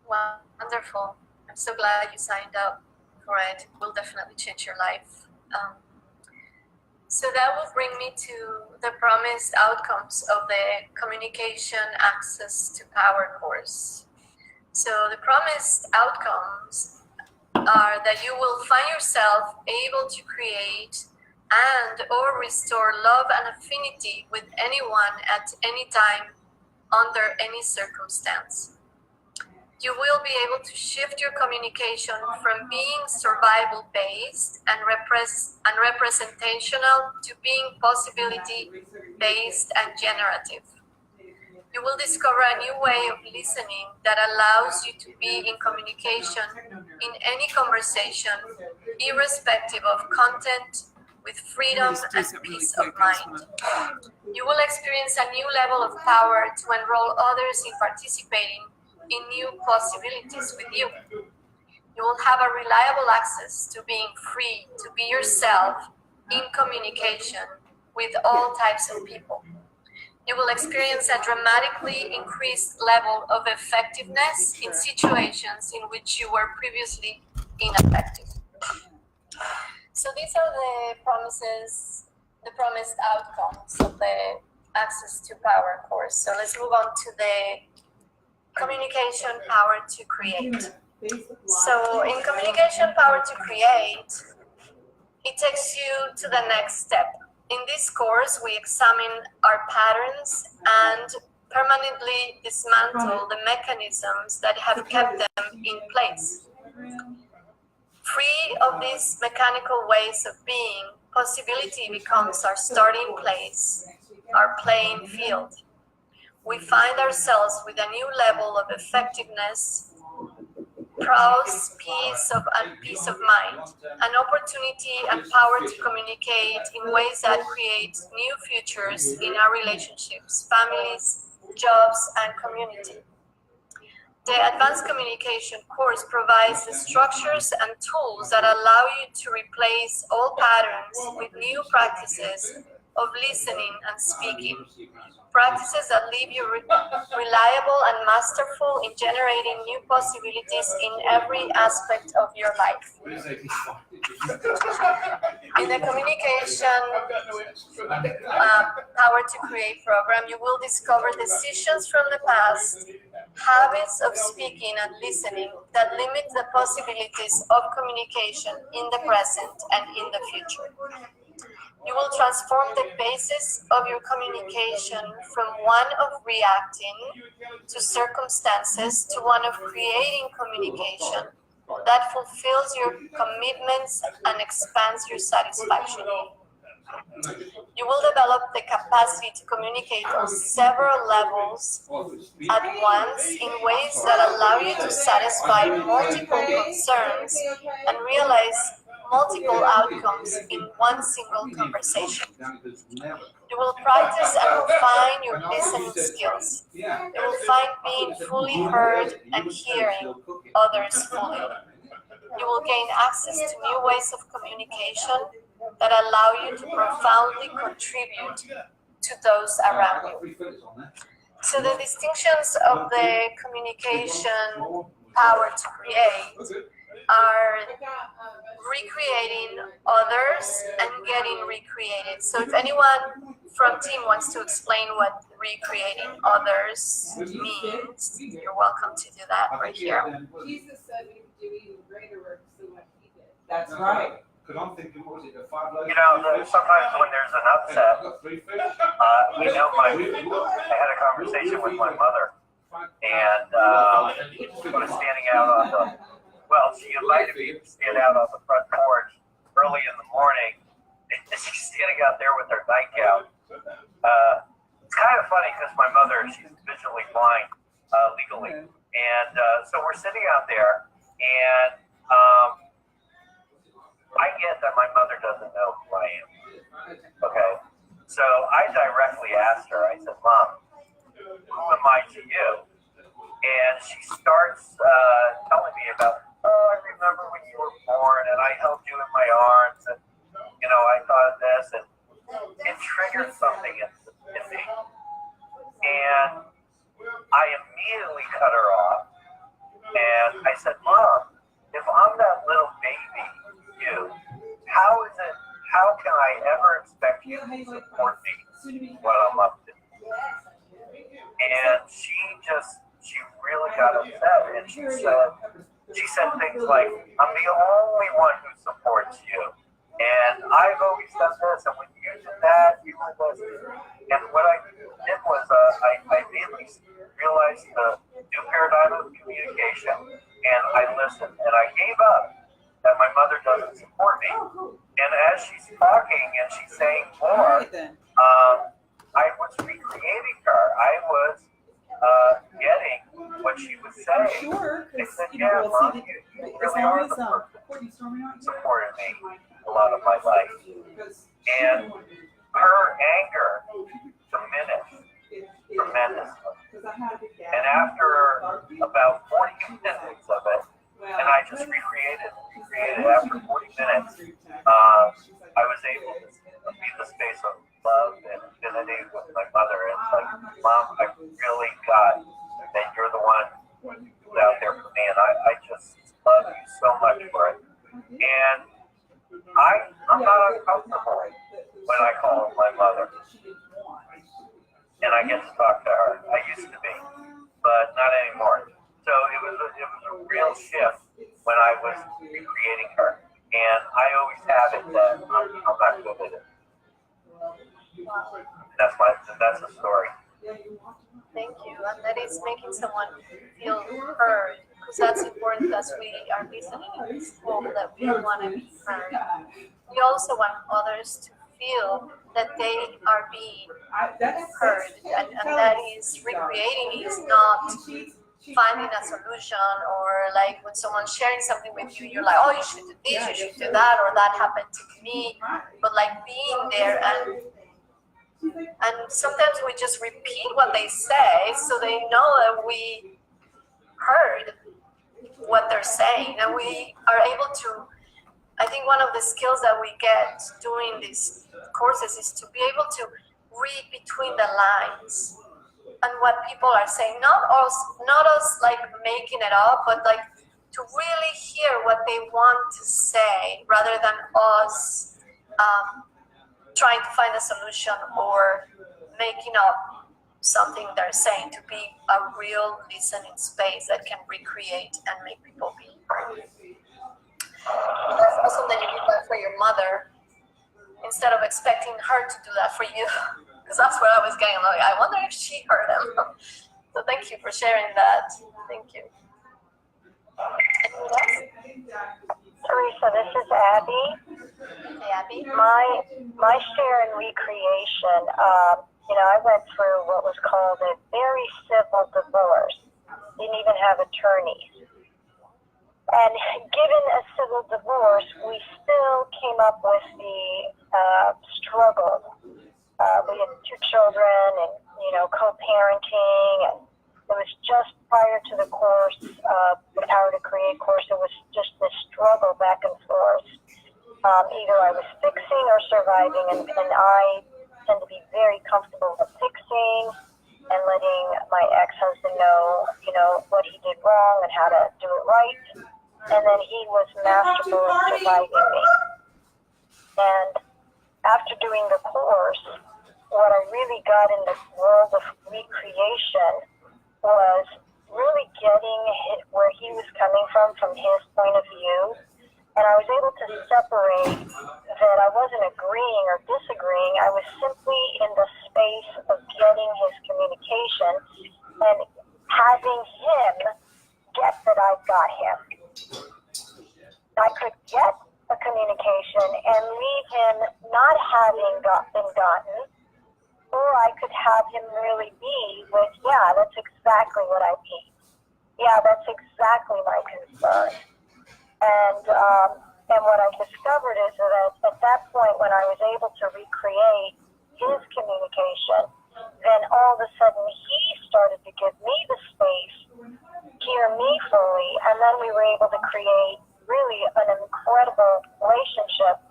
Wow, wonderful. I'm so glad you signed up for it. It will definitely change your life. So that will bring me to the promised outcomes of the Communication Access to Power course. So the promised outcomes are that you will find yourself able to create and or restore love and affinity with anyone at any time under any circumstance. You will be able to shift your communication from being survival-based and representational to being possibility-based and generative. You will discover a new way of listening that allows you to be in communication in any conversation, irrespective of content, with freedom and peace of mind. You will experience a new level of power to enroll others in participating in new possibilities with you. You will have a reliable access to being free to be yourself in communication with all types of people. You will experience a dramatically increased level of effectiveness in situations in which you were previously ineffective. So these are the promised outcomes of the Access to Power course. So let's move on to the Communication Power to Create. So in Communication Power to Create, it takes you to the next step. In this course, we examine our patterns and permanently dismantle the mechanisms that have kept them in place. Free of these mechanical ways of being, possibility becomes our starting place, our playing field. We find ourselves with a new level of effectiveness, prowess, peace of mind, an opportunity and power to communicate in ways that create new futures in our relationships, families, jobs, and community. The Advanced Communication course provides the structures and tools that allow you to replace old patterns with new practices of listening and speaking. Practices that leave you reliable and masterful in generating new possibilities in every aspect of your life. In the Communication Power to Create program, you will discover decisions from the past, habits of speaking and listening that limit the possibilities of communication in the present and in the future. You will transform the basis of your communication from one of reacting to circumstances to one of creating communication that fulfills your commitments and expands your satisfaction. You will develop the capacity to communicate on several levels at once in ways that allow you to satisfy multiple concerns and realize multiple outcomes in one single conversation. You will practice and refine your listening skills. You will find being fully heard and hearing others fully. You will gain access to new ways of communication that allow you to profoundly contribute to those around you. So the distinctions of the Communication Power to Create are recreating others and getting recreated. So if anyone from team wants to explain what recreating others means, you're welcome to do that right here. Jesus said we would do even greater works than what he did. That's right. Because I'm thinking, what was it, the 5 loaves? You know, sometimes when there's an upset, I know I had a conversation with my mother, and she was standing out on the, well, she invited me to stand out on the front porch early in the morning, and she's standing out there with her nightgown. It's kind of funny because my mother, she's visually blind legally, and so we're sitting out there, and I get that my mother doesn't know who I am. Okay, so I directly asked her, I said, Mom, who am I to you? And she starts telling me about, oh, I remember when you were born and I held you in my arms and, you know, I thought this, and it triggered something in me. And I immediately cut her off and I said, Mom, if I'm that little baby, how can I ever expect you to support me when I'm up to? And she really got upset, and she said things like, I'm the only one who supports you, and I've always done this, and when you did that, you were this. And what I did was I immediately realized the new paradigm of communication, and I listened, and I gave up that my mother doesn't support me. And as she's talking and she's saying more, I was recreating her. I was getting what she was saying. I said, yeah, Mom, you really are the person who supported me a lot of my life. And her anger diminished tremendously. And after about 40 minutes of it, and I just recreated after 40 minutes, I was able to be the space of love and affinity with my mother. And it's like, Mom, I really got that you're the one who's out there for me, and I just love you so much for it. And I'm not uncomfortable when I call my mother, and I get to talk to her. I used to be, but not anymore. So it was a real shift when I was recreating her, and I always have it that I'm not good at it. That's the story. Thank you, and that is making someone feel heard, because that's important as we are listening in this school, that we want to be heard. We also want others to feel that they are being heard, and that is recreating is not finding a solution, or like when someone's sharing something with you, you're like, oh, you should do this, you should do that, or that happened to me, but like being there, and sometimes we just repeat what they say so they know that we heard what they're saying, and we are able to. I think one of the skills that we get doing these courses is to be able to read between the lines and what people are saying. Not us like making it up, but like to really hear what they want to say, rather than us trying to find a solution or making up something they're saying, to be a real listening space that can recreate and make people be heard. That's also that you do that for your mother instead of expecting her to do that for you, because that's what I was getting. Like, I wonder if she heard him. So thank you for sharing that. Thank you. Anyone else? Teresa, this is Abby. Hey, Abby. My share in recreation, I went through what was called a very civil divorce. Didn't even have attorneys. And given a civil divorce, we still came up with the struggle. We had 2 children and, co-parenting. And it was just prior to the course, the Power to Create course, it was just this struggle back and forth. Either I was fixing or surviving, and I tend to be very comfortable with fixing and letting my ex-husband know, what he did wrong and how to do it right. And then he was masterful at surviving me. And after doing the course, what I really got in the world of recreation was really getting where he was coming from his point of view. And I was able to separate that I wasn't agreeing or disagreeing. I was simply in the space of getting his communication and having him get that I got him. I could get a communication and leave him not having been gotten, or I could have him really be with, yeah, that's exactly what I need. Yeah, that's exactly my concern. And what I discovered is that at that point, when I was able to recreate his communication, then all of a sudden he started to give me the space, hear me fully, and then we were able to create really an incredible relationship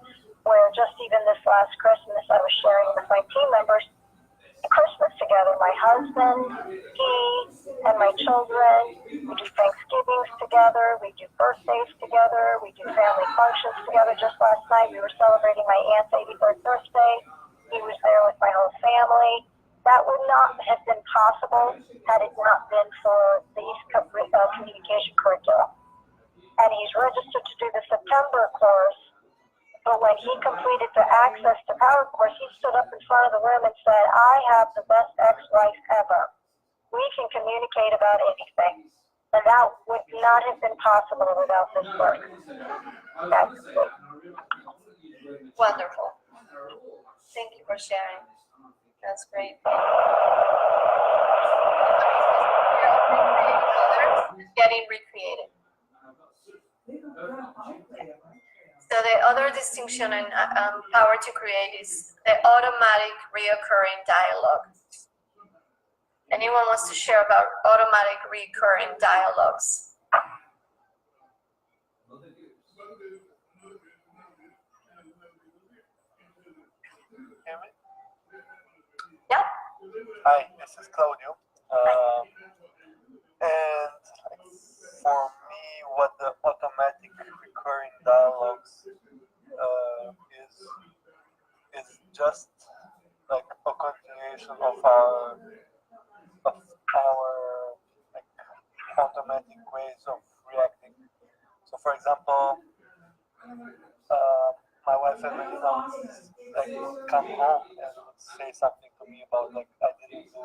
where just even this last Christmas I was sharing with my team members Christmas together. My husband, he, and my children. We do Thanksgivings together. We do birthdays together. We do family functions together. Just last night we were celebrating my aunt's 83rd birthday. He was there with my whole family. That would not have been possible had it not been for these communication curricula. And he's registered to do the September course. But when he completed the Access to Power course, he stood up in front of the room and said, I have the best ex-wife ever. We can communicate about anything. And that would not have been possible without this work. Wonderful. Thank you for sharing. That's great. Getting recreated. So the other distinction in Power to Create is the automatic reoccurring dialogue. Anyone wants to share about automatic recurring dialogues? Yeah. Hi, this is Claudio. And for me, what the automatic recurring dialogues is just like a continuation of our like automatic ways of reacting. So, for example, my wife every now like come home and would say something to me about like I didn't do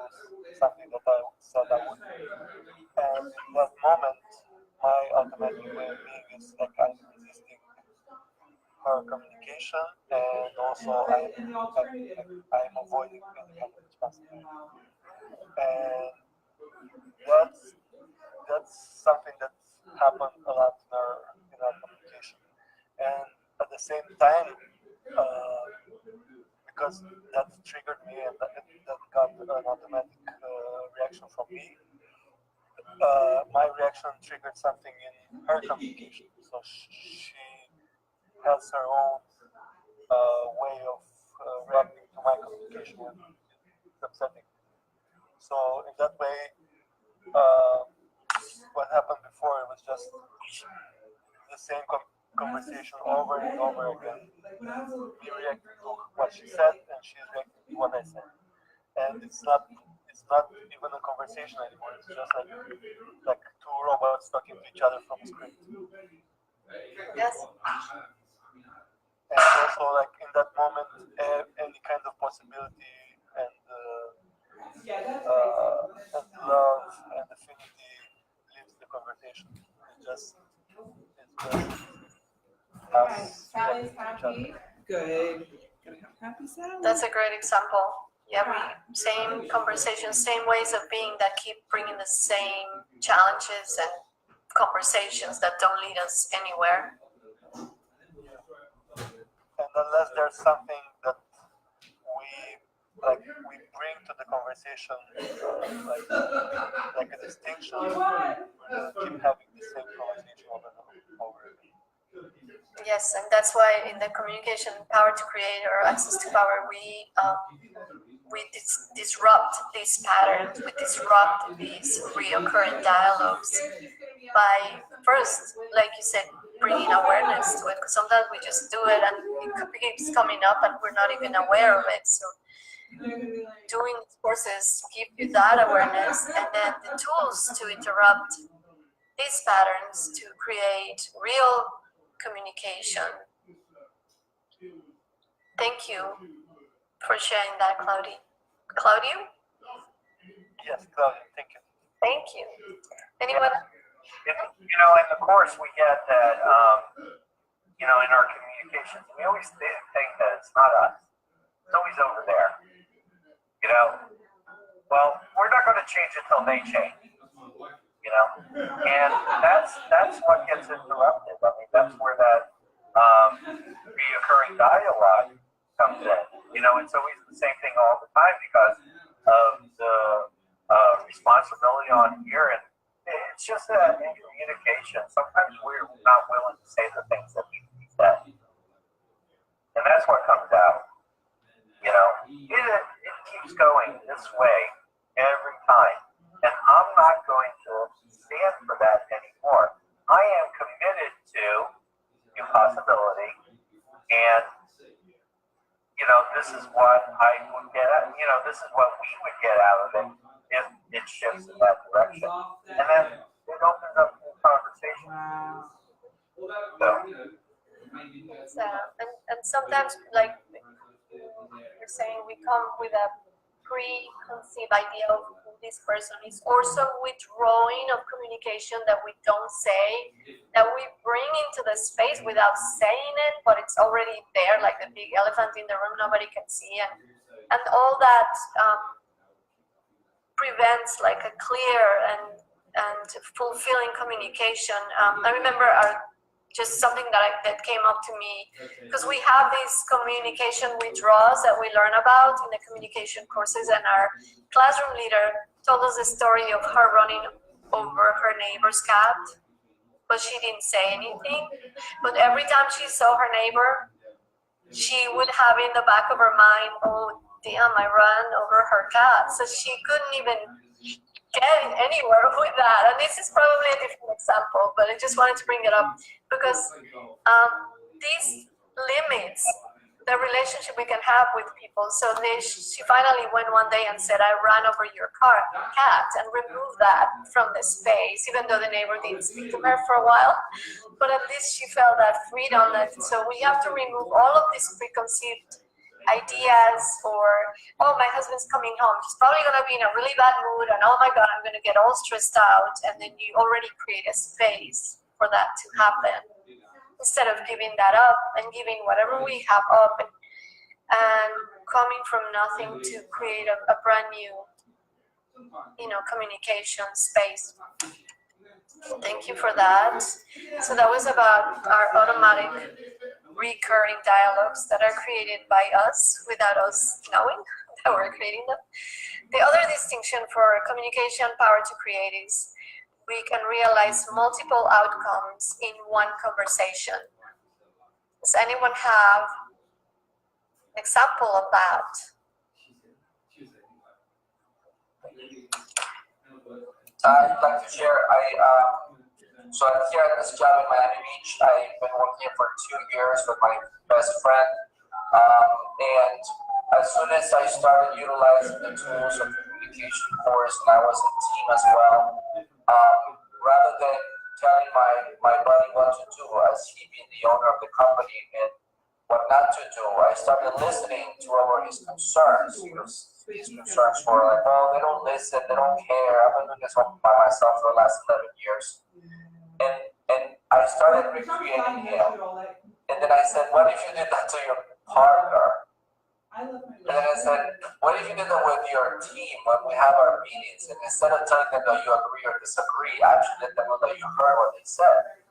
something that I said I would. And in that moment, my automatic way of being is like I'm resisting her communication, and also I'm avoiding any kind of responsibility. And that's something that's happened a lot in our communication. And at the same time, because that triggered me and that got an automatic reaction from me, my reaction triggered something in her communication. So she has her own way of reacting to my communication when it's upsetting. So in that way, what happened before, it was just the same conversation over and over again. Me reacting to what she said, and she's reacting to what I said. And it's not even a conversation anymore. It's just like two robots talking to each other from a script. Yes. And also, like in that moment, any kind of possibility and love and affinity leaves the conversation. It's just us reacting to each other. Good. Gonna have happy salad. That's a great example. Yeah, same conversations, same ways of being that keep bringing the same challenges and conversations that don't lead us anywhere. And unless there's something that we bring to the conversation, like a distinction, we just keep having the same conversation over and over again. Yes, and that's why in the communication power to create or access to power, we disrupt these patterns, we disrupt these reoccurring dialogues by first, like you said, bringing awareness to it. Because sometimes we just do it and it keeps coming up and we're not even aware of it. So doing these courses give you that awareness and then the tools to interrupt these patterns to create real communication. Thank you for sharing that, Claudio. Yes, Claudio, thank you. Thank you. Anyone? You know, in the course we get that, you know, in our communications, we always think that it's not us. It's always over there. You know, well, we're not going to change until they change. You know, and that's what gets interrupted. I mean, that's where that reoccurring dialogue comes in. You know, it's always the same thing all the time because of the responsibility on here, and it's just that in communication, sometimes we're not willing to say the things that need to be said, and that's what comes out. You know, it keeps going this way every time. And I'm not going to stand for that anymore. I am committed to new possibility, and you know, this is what I would get at. You know, this is what we would get out of it if it shifts in that direction, and then it opens up the conversation. So, and sometimes, like you're saying, we come with a preconceived idea of who this person is, or some withdrawing of communication that we don't say, that we bring into the space without saying it, but it's already there, like the big elephant in the room nobody can see, and all that prevents like a clear and fulfilling communication. I remember just something that came up to me, because we have these communication withdrawals that we learn about in the communication courses, and our classroom leader told us the story of her running over her neighbor's cat, but she didn't say anything. But every time she saw her neighbor, she would have in the back of her mind, oh damn, I ran over her cat. So she couldn't even get anywhere with that. And this is probably a different example, but I just wanted to bring it up because these limits the relationship we can have with people. So she finally went one day and said, I ran over your cat, and removed that from the space, even though the neighbor didn't speak to her for a while. But at least she felt that freedom. So we have to remove all of these preconceived ideas, or, oh, my husband's coming home, he's probably going to be in a really bad mood, and oh my God, I'm going to get all stressed out. And then you already create a space for that to happen, instead of giving that up and giving whatever we have up and coming from nothing to create a brand new, communication space. Thank you for that. So that was about our automatic recurring dialogues that are created by us without us knowing that we're creating them. The other distinction for communication power to create is we can realize multiple outcomes in one conversation. Does anyone have an example of that? I'd like to share. So I'm here at this job in Miami Beach. I've been working here for 2 years with my best friend. And as soon as I started utilizing the tools of the communication course, and I was in team as well, rather than telling my buddy what to do as he being the owner of the company and what not to do, I started listening to what were his concerns. His concerns were like, well, they don't listen, they don't care. I've been doing this all by myself for the last 11 years. And I started recreating him. And then I said, what if you did that to your partner? And then I said, what if you did that with your team when we have our meetings? And instead of telling them that you agree or disagree, I actually let them know that you heard what they said.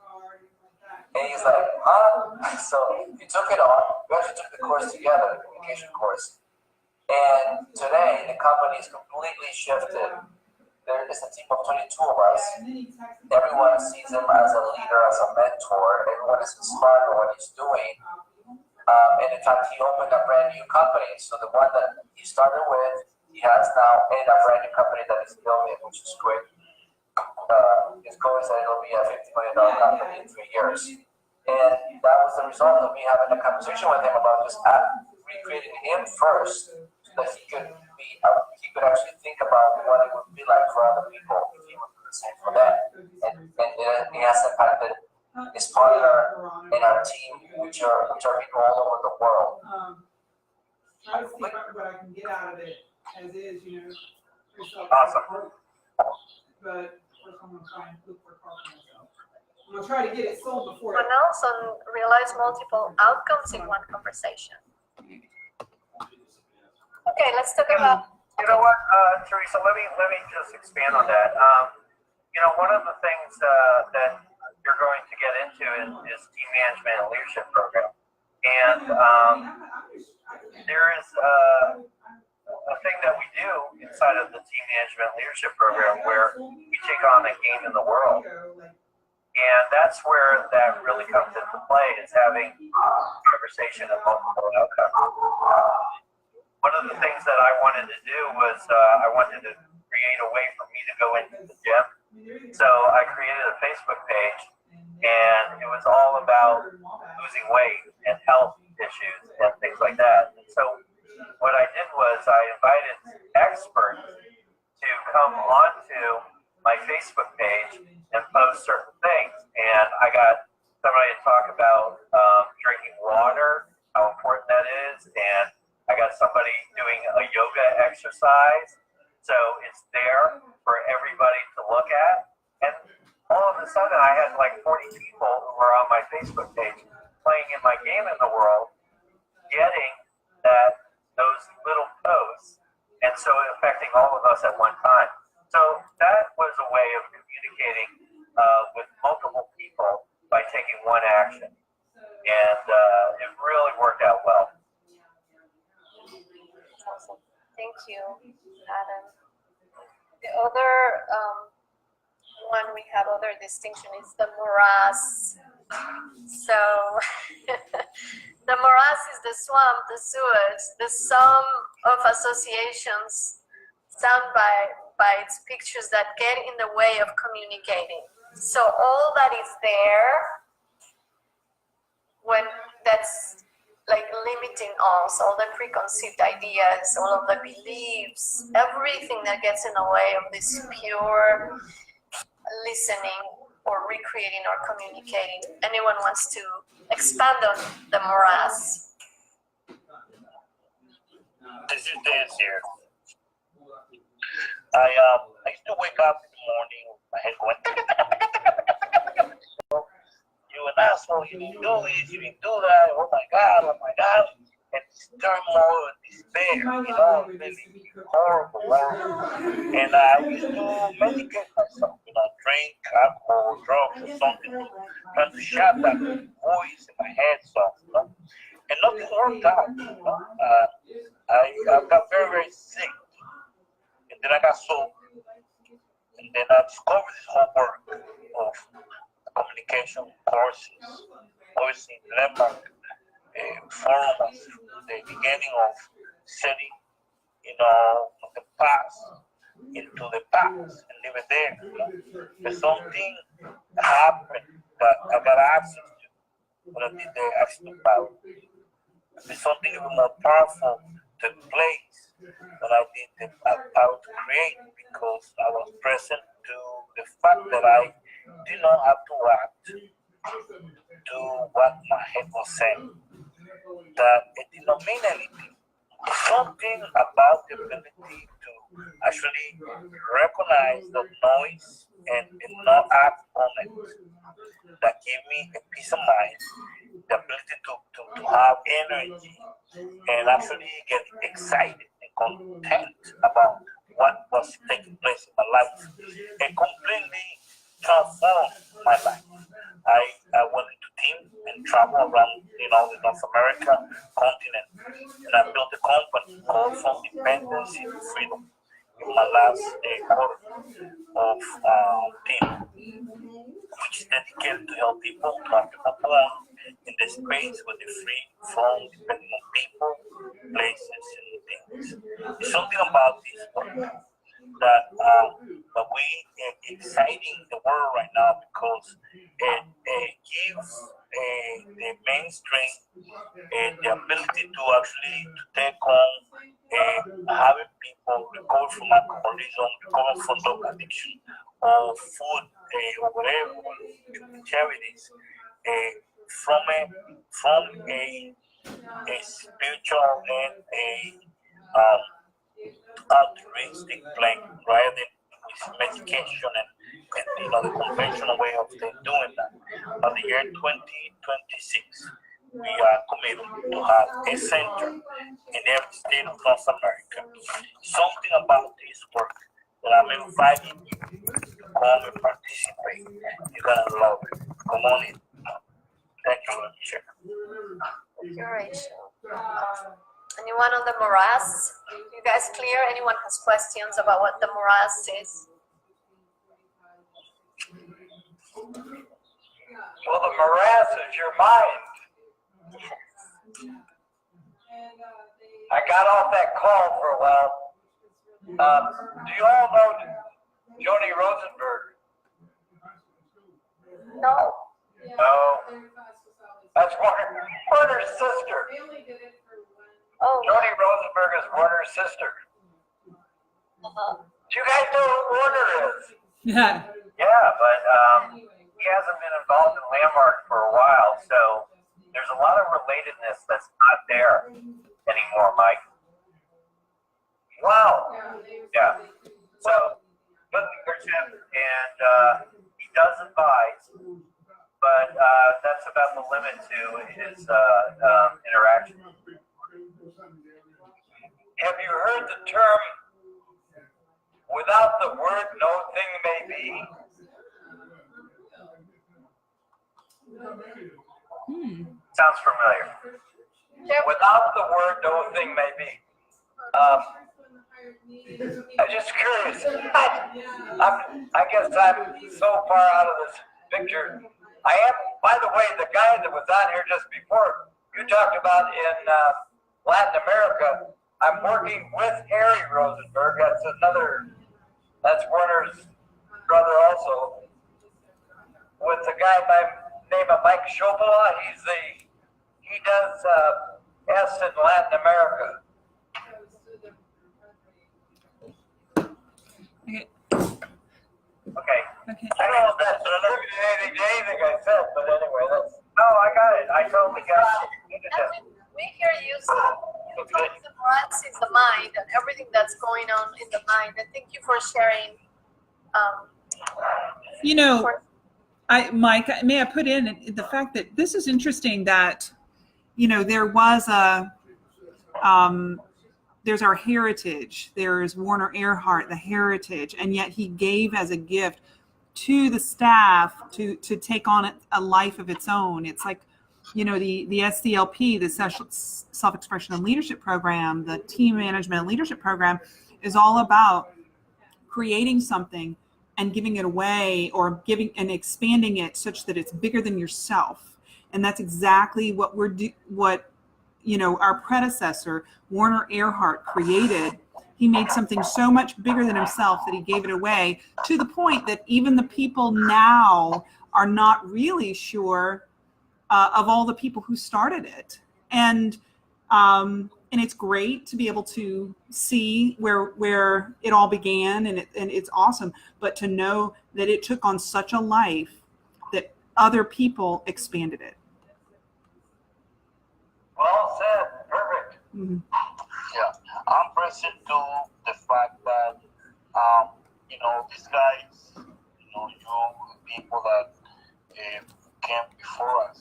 And he's like, huh? So he took it on. We actually took the course together, the communication course. And today, the company is completely shifted. There is a team of 22 of us. Everyone sees him as a leader, as a mentor. Everyone is inspired by what he's doing. And in fact, he opened a brand new company. So the one that he started with, he has now in a brand new company that he's building, which is great. His goal is that it'll be a $50 million company in 3 years. And that was the result of me having a conversation with him about just recreating him first, so that he could actually think about what it would be like for other people if he would do the same for them. And he has impacted his partner and our team, which are people all over the world. Try to see what I can get out of it as is, Awesome. But first I'm going to try and look for a car for myself. I'm going to try to get it sold before. Someone else on realize multiple outcomes in one conversation. Okay, let's talk about. You know what, Teresa? Let me just expand on that. One of the things that you're going to get into is team management and leadership program, and there is a thing that we do inside of the team management leadership program where we take on a game in the world. And that's where that really comes into play, is having conversation and multiple outcomes. One of the things that I wanted to do was I wanted to create a way for me to go into the gym. So I created a Facebook page, and it was all about losing weight and health issues and things like that. And so what I did was I invited experts to come onto my Facebook page and post certain things. And I got somebody to talk about drinking water, how important that is. And I got somebody doing a yoga exercise. So it's there for everybody to look at. And all of a sudden I had like 40 people who were on my Facebook page playing in my game in the world, getting those little posts, and so affecting all of us at one time. So that was a way of communicating with multiple people by taking one action, and it really worked out well. Awesome. Thank you, Adam. The other one we have other distinction is the morass. So the morass is the swamp, the sewage, the sum of associations done by its pictures that get in the way of communicating. So all that is there when that's like limiting us, all the preconceived ideas, all of the beliefs, everything that gets in the way of this pure listening or recreating or communicating. Anyone wants to expand on the morass? This is Dance here. I used to wake up in the morning with my head going, you an asshole, you didn't do this, you didn't do that, oh my God, and turmoil and despair, really horrible. And I used to medicate myself, drink, alcohol, drugs, or something, trying to shut that voice in my head soft, and nothing worked out. I got very, very sick, and then I got sober. And then I discovered this whole work of communication courses, always in landmark forums, the beginning of setting, the past into the past and leave it there. But something happened that I got access to when I did the action power. And something even more powerful took place when I did the power to create, because I was present to the fact that I did not have to act to what my head was saying, that it did not mean anything. Something about the ability to actually recognize the noise and not act on it that gave me a peace of mind, the ability to have energy and actually get excited and content about what was taking place in my life. It completely transformed my life. I went into team and traveled around, the North America continent, and I built a company called From Dependency to Freedom in my last quarter of team, which is dedicated to help people to have belong in the space where they're free from depending on people, places, and things. There's something about this work that we exciting the world right now, because it gives the mainstream the ability to actually to take on having people recover from alcoholism, recover from drug addiction, or food, or whatever, charities, from a spiritual and a altruistic plane, rather than with medication and the conventional way of doing that. By the year 2026, we are committed to have a center in every state of North America. Something about this work that I'm inviting you to come and participate. You're gonna love it. Come on in. Thank you, Chair. Thank you, Rachel. Anyone on the morass? You guys clear? Anyone has questions about what the morass is? Well, the morass is your mind. I got off that call for a while. Do you all know Joni Rosenberg? No. No. That's Werner's sister. Oh. Joni Rosenberg is Werner's sister. Do you guys know who Werner is? Yeah. Yeah, but he hasn't been involved in Landmark for a while, so there's a lot of relatedness that's not there anymore, Mike. Wow. Yeah. So, good leadership, and he does advise, but that's about the limit to his interaction. Have you heard the term, without the word, no thing may be? Sounds familiar. Without the word, no thing may be. I'm just curious. I guess I'm so far out of this picture. I am, by the way, the guy that was on here just before, you talked about in Latin America, I'm working with Harry Rosenberg. That's Werner's brother also. With a guy by the name of Mike Shobola. He does S in Latin America. Okay. Okay. I don't know if that's attributed anything to anything I said, but anyway, that's. No, I got it. I totally got it. We hear you. The morass is the mind and everything that's going on in the mind. And thank you for sharing. Mike, may I put in the fact that this is interesting that, there was there's our heritage. There's Werner Erhard, the heritage, and yet he gave as a gift to the staff to take on a life of its own. It's like, the SDLP, the Self-Expression and Leadership Program, the Team Management and Leadership Program is all about creating something and giving it away, or giving and expanding it such that it's bigger than yourself. And that's exactly what our predecessor, Werner Erhard, created. He made something so much bigger than himself that he gave it away, to the point that even the people now are not really sure of all the people who started it. And it's great to be able to see where it all began, and it's awesome. But to know that it took on such a life that other people expanded it. Well said. Perfect. Mm-hmm. Yeah, I'm present to the fact that these guys, you people that came before us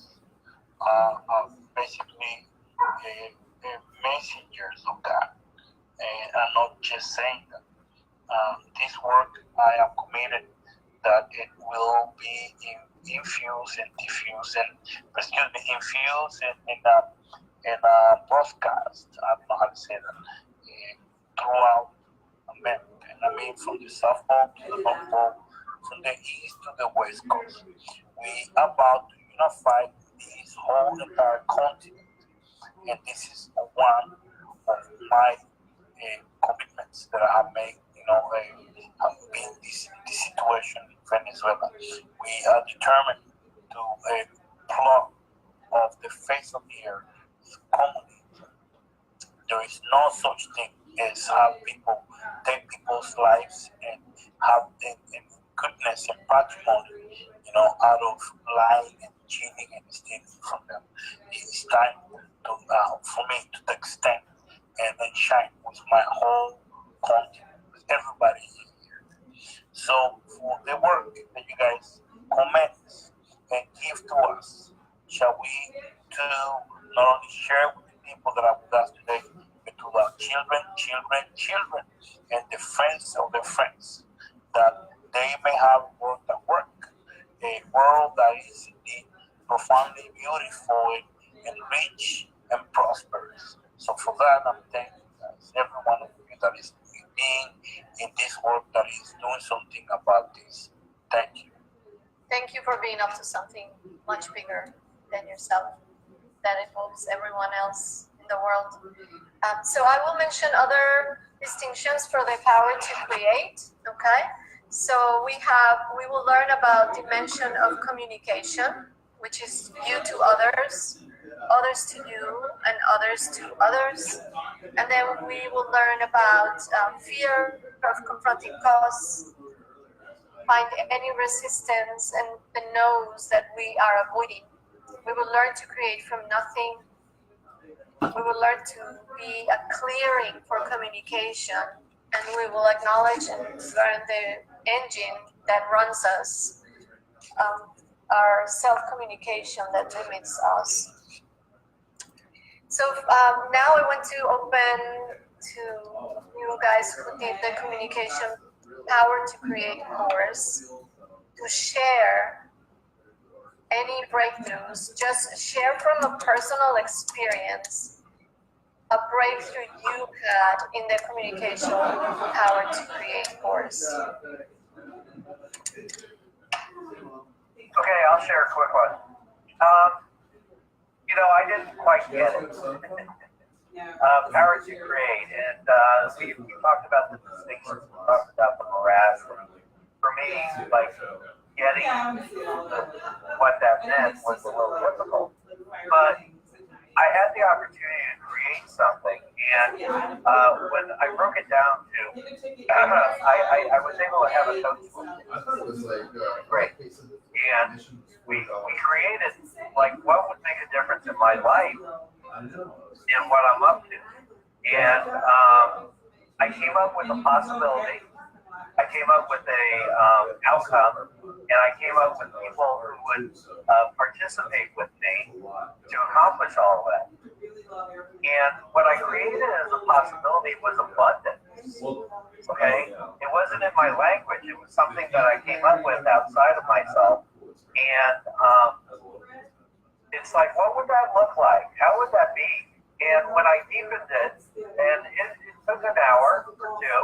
are basically messengers of God, and I'm not just saying that. This work, I am committed that it will be infused in a broadcast. I don't know how to say that. Throughout America, and I mean from the South Pole to the North Pole, from the East to the West Coast. We are about to unify this whole entire continent, and this is one of my commitments that I have made. Have been this situation in Venezuela. We are determined to plug off the face of the earth communism. There is no such thing as have people take people's lives and have goodness and patrimony, out of lying and cheating and stealing from them. It is time for me to take stand and then shine with my whole continent, with everybody here. So for the work that you guys comment and give to us, shall we to not only share with the people that are with us today, but to our children, and the friends of their friends, that they may have a world that is indeed profoundly beautiful and rich and prosperous. So for that, I'm thanking every one of you that is being in this work, that is doing something about this. Thank you. Thank you for being up to something much bigger than yourself, that involves everyone else in the world. So I will mention other distinctions for the power to create. Okay, so we will learn about dimension of communication, which is you to others, others to you, and others to others. And then we will learn about fear of confronting cause, find any resistance, and the no's that we are avoiding. We will learn to create from nothing. We will learn to be a clearing for communication, and we will acknowledge and learn the engine that runs us, our self-communication that limits us. So now I want to open to you guys who did the communication power to create course to share any breakthroughs. Just share from a personal experience a breakthrough you had in the communication power to create course. Okay, I'll share a quick one. I didn't quite get it. Power to create, and we talked about the distinctions, we talked about the morass. For me, like getting what that meant was a little difficult, but I had the opportunity to create something, and when I broke it down to, I was able to have a coach. Great. And we created, like, what would make a difference in my life and what I'm up to. And I came up with a possibility. I came up with a outcome, and I came up with people who would participate with me to accomplish all of that. And what I created as a possibility was abundance. Okay? It wasn't in my language. It was something that I came up with outside of myself. And it's like, what would that look like? How would that be? And when I deepened it, and it took an hour or two,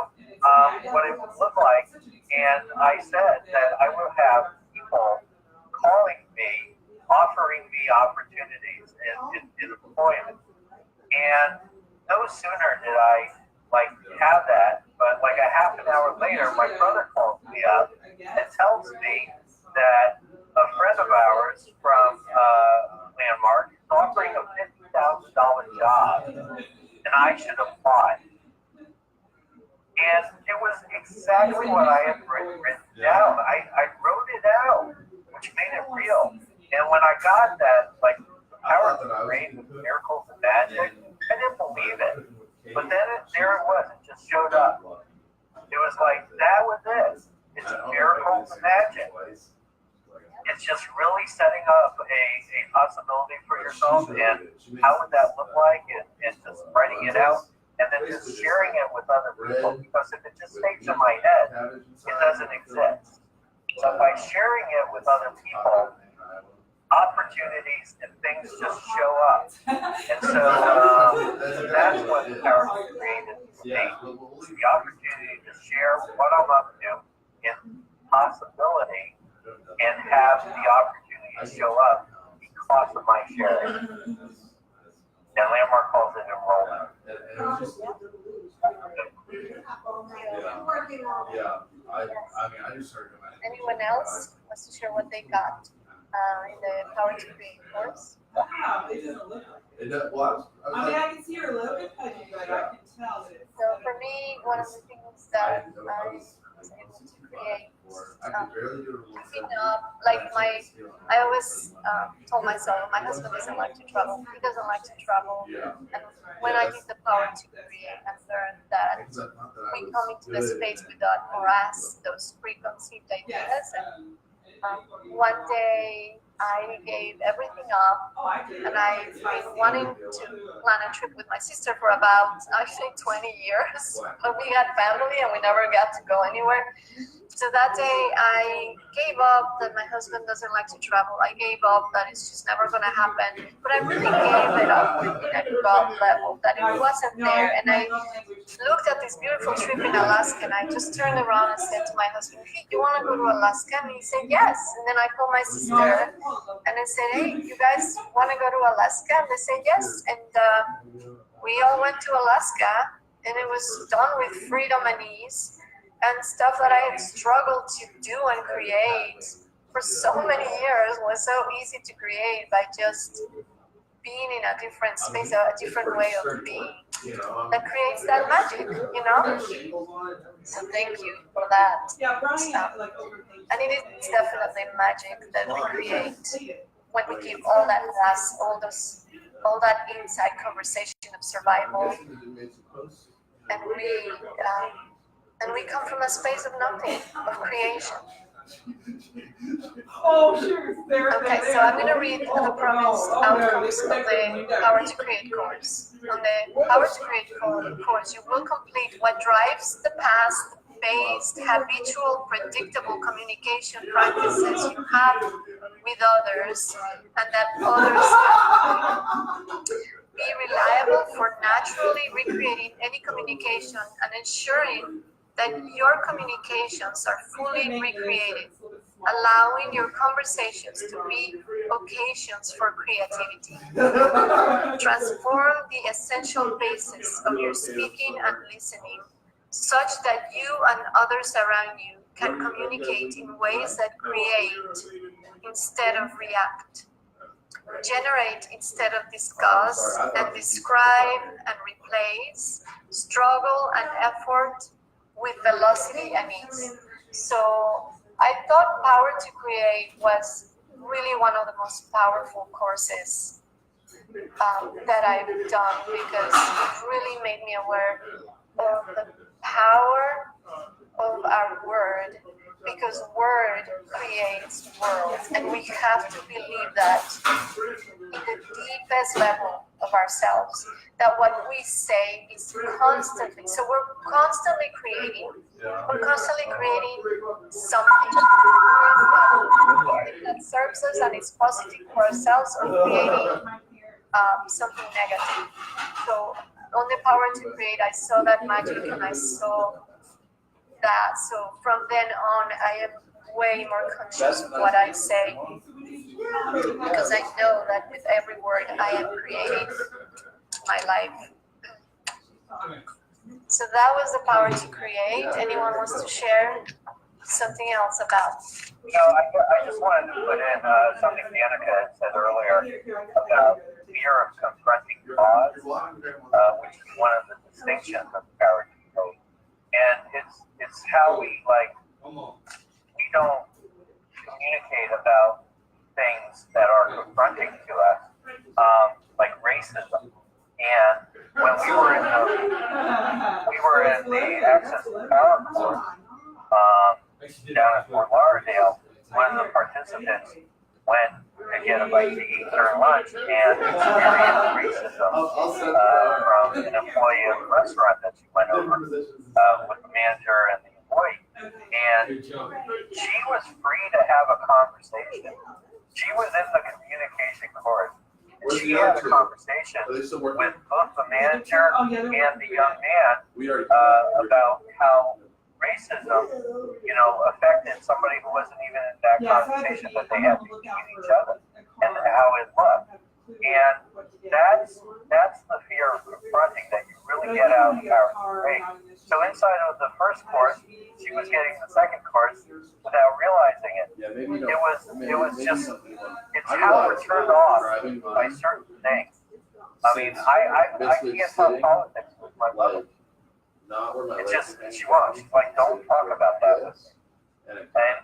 what it would look like, And I said that I will have people calling me, offering me opportunities in employment. And no sooner did I have that, but like a half an hour later, my brother calls me up and tells me that a friend of ours from Landmark is offering a $50,000 job, and I should apply. And it was exactly what I had written down. I wrote it out, which made it real. And when I got that, like, power to create with miracles and magic, I didn't believe it. But then there it was. It just showed up. It was like, that was it. It's miracles and magic. It's just really setting up a possibility for yourself, and how would that look like, and just writing it out, and then just sharing it with other people, because if it just stays in my head, it doesn't exist. So by sharing it with other people, opportunities and things just show up. And so that's what the Power to Create is for me. It's the opportunity to share what I'm up to in possibility, and have the opportunity to show up because of my sharing. And Landmark calls it enrollment. Anyone else wants to share what they got in the Power to Create course? Wow, it doesn't look like it. Well, I mean, I can see her a little bit pudgy, but I can tell that. So for me, one of the things that I was able to create I always told myself, my husband doesn't like to travel. He doesn't like to travel. And when I did the Power to Create, I learned that we come into the space without morass, those preconceived ideas. And one day I gave everything up, and I've been wanting to plan a trip with my sister for about, I think, 20 years. But we had family and we never got to go anywhere. So that day I gave up that my husband doesn't like to travel. I gave up that it's just never going to happen. But I really gave it up in a gut level, that it wasn't there. And I looked at this beautiful trip in Alaska, and I just turned around and said to my husband, hey, do you want to go to Alaska? And he said, yes. And then I called my sister and I said, hey, you guys want to go to Alaska? And they said, yes. And we all went to Alaska, and it was done with freedom and ease. And stuff that I had struggled to do and create for so many years was so easy to create by just being in a different space, a different way of being that creates that magic, you know? So thank you for that. And it is definitely magic that we create when we give all that last, all that inside conversation of survival, and we come from a space of nothing, of creation. Oh, sure. Okay, so I'm going to read the promised outcomes of the Power to Create course. On the Power to Create course, you will complete what drives the past-based, habitual, predictable communication practices you have with others, and that others have. Be reliable for naturally recreating any communication and ensuring that your communications are fully recreated, allowing your conversations to be occasions for creativity. Transform the essential basis of your speaking and listening such that you and others around you can communicate in ways that create instead of react. Generate instead of discuss, and describe and replace struggle and effort with velocity and ease. So I thought Power to Create was really one of the most powerful courses that I've done, because it really made me aware of the power of our word, because word creates worlds, and we have to believe that in the deepest level of ourselves, that what we say is constantly, so we're constantly creating something that serves us and is positive for ourselves, or creating something negative. So on the Power to Create, I saw that magic, and I saw that. So from then on, I am way more conscious of what I say, because I know that with every word I am creating my life. So that was the power to create. Anyone wants to share something else about? I just wanted to put in something Danica had said earlier about fear of confronting cause, which is one of the distinctions of power to create. And it's how we don't communicate about things that are confronting to us, like racism. And when we were in the Access to Power course down at Fort Lauderdale, one of the participants went to get a bite to eat during lunch and experienced racism from an employee of the restaurant that she went over with the manager and the employee. And she was free to have a conversation. She was in the communication course. She had a conversation with both the manager and the young man about how racism, affected somebody who wasn't even in that conversation that they had between each other, and how it looked. And that's the fear of confronting that you really get out of Power to Create. So inside of the first course, she was getting the second course without realizing it. It was just, it's how we're turned off by certain things. I mean, I can't talk politics with my mother. It's just, she won't. She's like, don't talk about that with me. And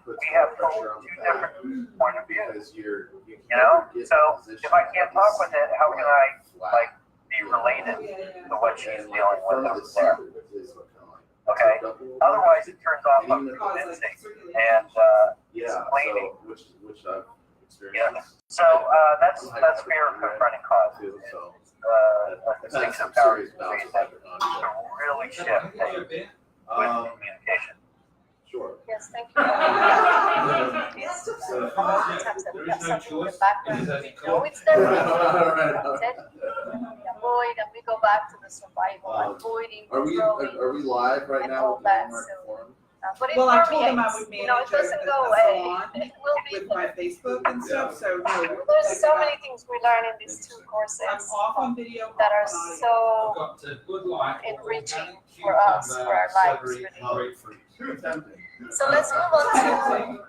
we have two different point of views, So if I can't talk with it, how can I be related to what she's dealing with over there? Okay. Otherwise, it turns off on convincing and explaining. So that's fear of confronting cause. A distinction of power that really shift things with communication. Sure. Yes, thank you. Yes. Sometimes that we got something in the background. We know it's there. Avoid, and we go back to the survival, avoiding, controlling. Are we live right now? All that. But well, I told them I would manage manage it doesn't go away. It will be with my Facebook and stuff. So there's so many things we learn in these two courses off on video that are so enriching for us, for our lives. Really. So let's move on to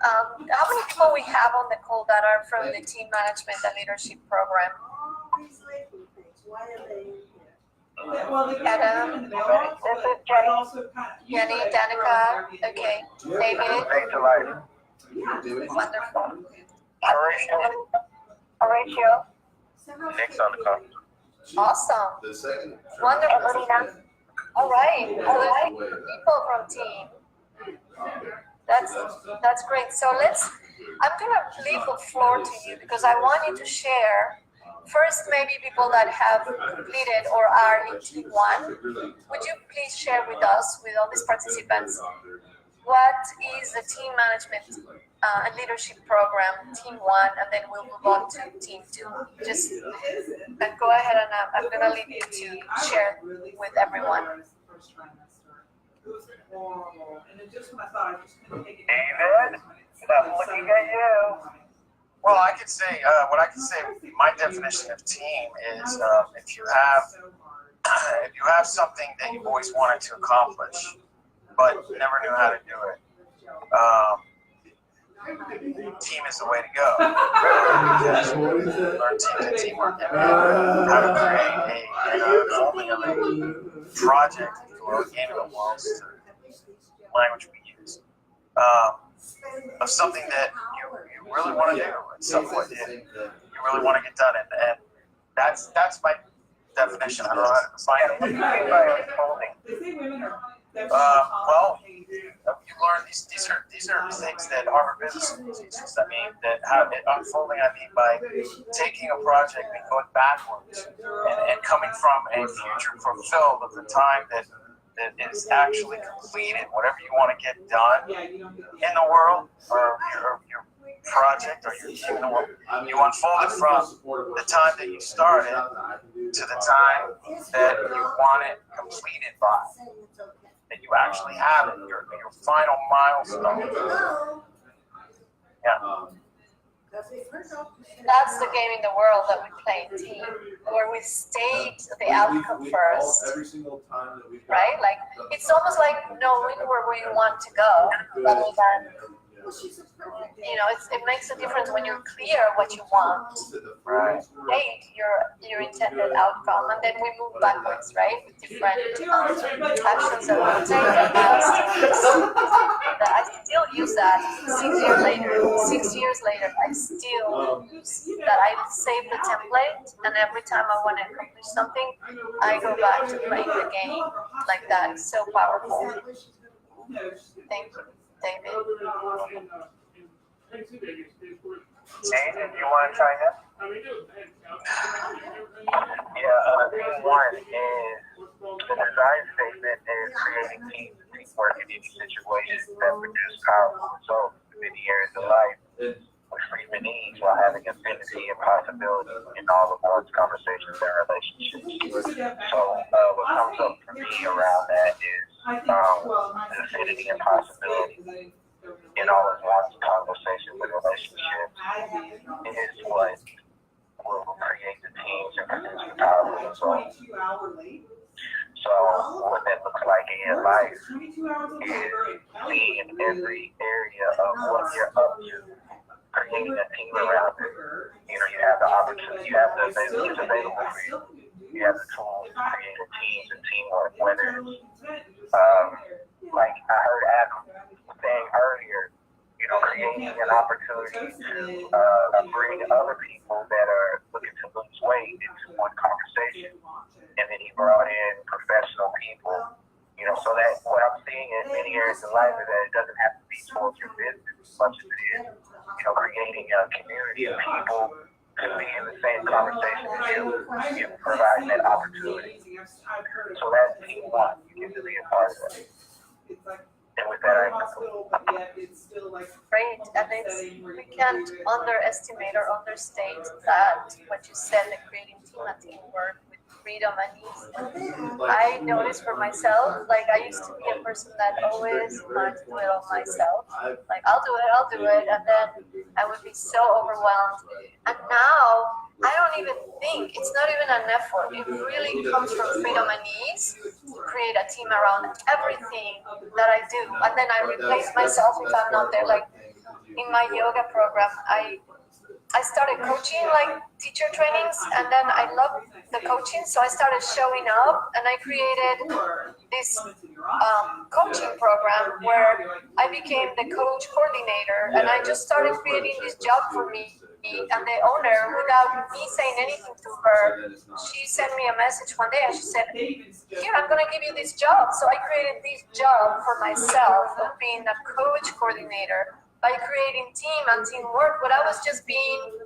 how many people we have on the call that are from the team management and leadership program. Well, Adam, this is Jenny. Jenny, Danica, okay, David. Wonderful. Horatio. Nick's on the call. Awesome. Wonderful. All right. People from team. That's great. So I'm gonna leave the floor to you because I want you to share. First, maybe people that have completed or are in Team 1, would you please share with us, with all these participants, what is the team management and leadership program, Team 1, and then we'll move on to Team 2. Just go ahead, and I'm going to leave you to share with everyone. David, I'm looking at you. Well, I could say what I can say. My definition of team is if you have something that you've always wanted to accomplish, but never knew how to do it. Team is the way to go. Learn teamwork, how to create a project or a game of the world language we use. Of something that you really want to do, and something that you really want to get done, and that's my definition. I don't know how to define it. What do you mean by unfolding? Well, you learn these are things that Harvard Business School teaches. I mean, unfolding. I mean by taking a project and going backwards, and coming from a future fulfilled of the time that is actually completed, whatever you want to get done in the world, or your project, or your team in the world, you unfold it from the time that you started to the time that you want it completed by. and you actually have it, your final milestone. Yeah. That's the game in the world that we play in team, where we state the outcome first, right? Like, it's almost like knowing where we want to go, rather than, you know, it makes a difference when you're clear what you want, Right. state your intended outcome, and then we move backwards, right? With different actions that we take and milestones. I still use that 6 years later. 6 years later, I still use that. I save the template, and every time I want to accomplish something, I go back to playing the game like that. It's so powerful. Thank you, David. Nathan, do you want to try that? Yeah, team one is the design statement is creating teams and teamwork in any situation that produce powerful results in many areas of life with freedom and ease while having affinity and possibility in all of one's conversations and relationships. So what comes up for me around that is affinity and possibility in all of one's conversations and relationships is what will create the teams and produce the powerful results. So what that looks like in your life is seeing in every area of what you're up to, creating a team around it. You know, you have the opportunity, you have the ability available for you. You have the tools to create a teams and teamwork, whether it's like I heard Adam saying earlier, you know, creating an opportunity to bring other people that are looking to lose weight into one conversation. And then he brought in professional people, you know, so that what I'm seeing in many areas of life is that it doesn't have to be towards your business as much as it is, you know, creating a community of people to be in the same conversation as you providing that opportunity. So that's team one. You get to be a part of that. And with that, Great, and we can't underestimate or understate that what you said, the creating team and teamwork with freedom and ease. I noticed for myself, like I used to be a person that always wanted to do it all myself. Like I'll do it, and then I would be so overwhelmed. And now I don't even think, it's not even an effort. It really comes from freedom and ease to create a team around everything that I do. And then I replace myself if I'm not there. Like in my yoga program, I started coaching like teacher trainings, and then I loved the coaching, so I started showing up, and I created this coaching program where I became the coach coordinator, and I just started creating this job for me. And the owner, without me saying anything to her, she sent me a message one day and she said, "Here, I'm gonna give you this job." So I created this job for myself of being a coach coordinator by creating team and teamwork. But I was just being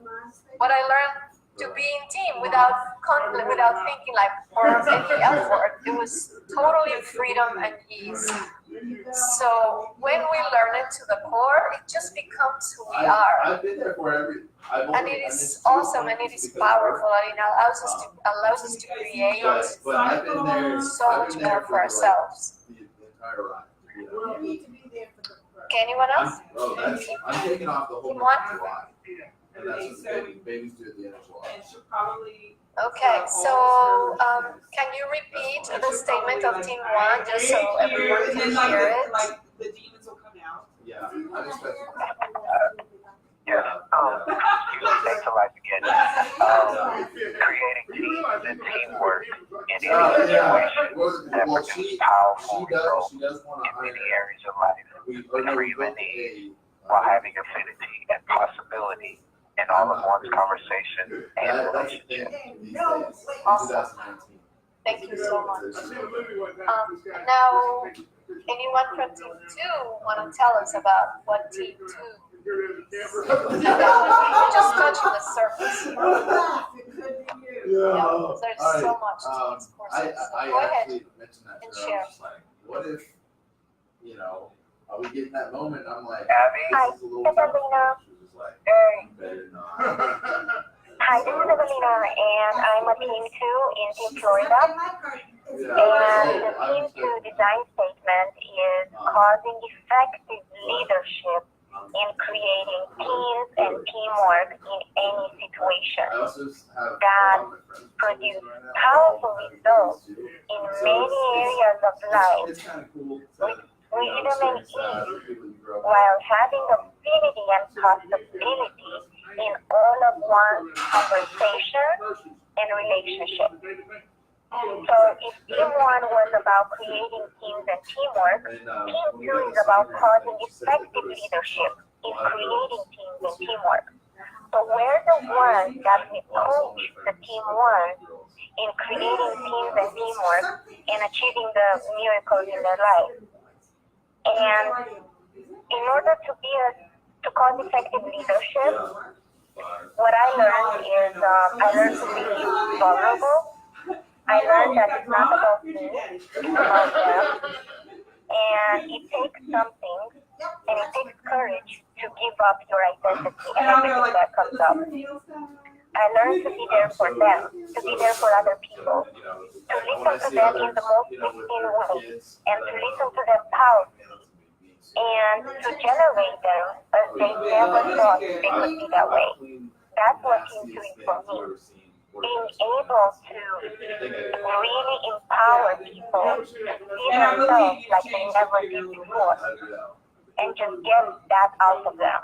what I learned to be in team without conflict, without thinking like or any effort. It was totally freedom and ease. So when we learn it to the core, it just becomes who we are. I've been there for and it is awesome and it is powerful, and it allows us to create but I've been there, so much more for ourselves. The entire ride. You know? Okay, anyone else? I'm taking off the whole Team month one? of July. And that's what babies do at the end of July. Okay, so can you repeat the statement of Team 1 just so everyone can hear it? The demons will come out. Yeah, I'm expecting thanks a lot again. Creating teams and teamwork in any situation that produce powerful results in many areas of life with freedom and ease while having affinity and possibility in all of one's conversation and relationship. Awesome. Thank you so much. Now, anyone from Team 2 want to tell us about what Team 2 is about? Just touching the surface. There's so much to these courses. So go ahead and share. What if, you know, are we getting that moment? I'm like, Hi, this is a this little is Evelina. better not. Hi, this is Evelina, and I'm a Team 2 in Florida. And the Team 2 design statement is causing effective leadership in creating teams and teamwork in any situation that produce powerful results in many areas of life with freedom and ease while having affinity and possibility in all of one's conversation and relationship. So if Team 1 was about creating teams and teamwork, Team 2 is about causing effective leadership in creating teams and teamwork. So we're the ones that we coach the Team 1 in creating teams and teamwork and achieving the miracles in their life. And in order to cause effective leadership, what I learned is I learned to be vulnerable. I learned that it's not about me, it's about them. And it takes something, and it takes courage to give up your identity and everything that comes up. I learned to be there for them, to be there for other people, to listen to them in the most pristine way, and to listen to them pout, and to generate them as they never thought they could be that way. That's what Team 2 is for me. Being able to really empower people to see themselves like they never did before and just get that out of them.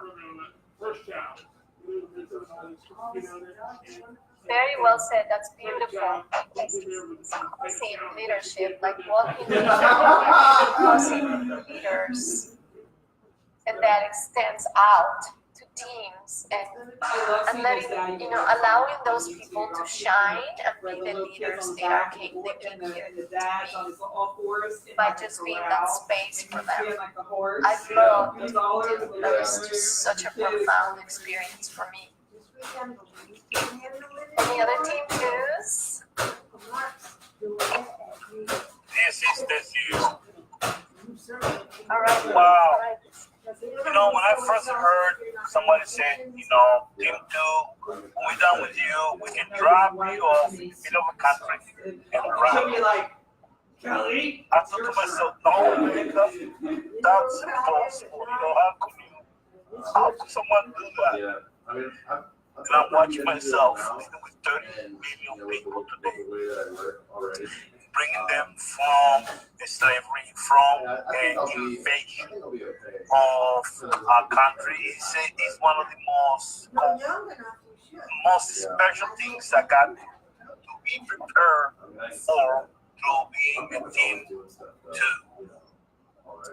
Very well said. That's beautiful. Inclusive leadership, like walking inclusive leaders, and that extends out to teams and letting, allowing those people to shine and be the leaders they came here to be by just being that space for them. I love it. That was just such a profound experience for me. Any other Team 2s? This is the news. All right. Wow. When I first heard somebody say, Team 2, when we're done with you, we can drop you off in the middle of a country and run. Kelly, I thought to myself, no, that's impossible. How could someone do that? And I'm watching myself dealing with 30 million people today, bringing them from slavery, from an invasion of our country. It's one of the most special things I got to be prepared for through being a Team 2.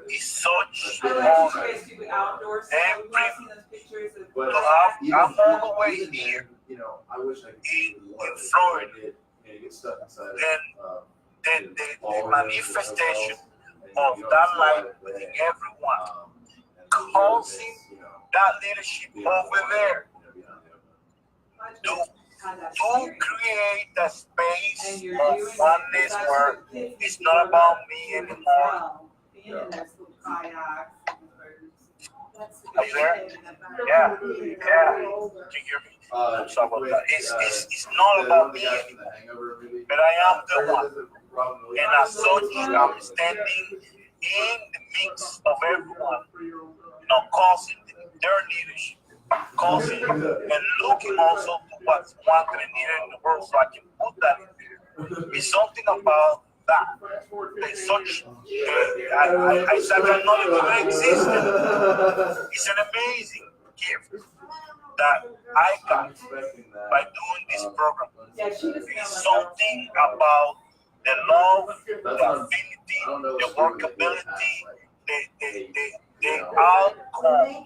It's such an honor and privilege to have come all the way here in Florida. Then the manifestation of that light within everyone, causing that leadership over there to create a space of oneness where it's not about me anymore. Are you there? Yeah. Can you hear me? I'm sorry about that. It's not about me anymore, but I am the one. And as such, I'm standing in the mix of everyone, causing their leadership, causing and looking also to what's wanted and needed in the world so I can put that in there. It's something about that. It's such, I said I'm not even existing. It's an amazing gift that I got by doing this program. It's something about the love, the affinity, the workability, the outcome.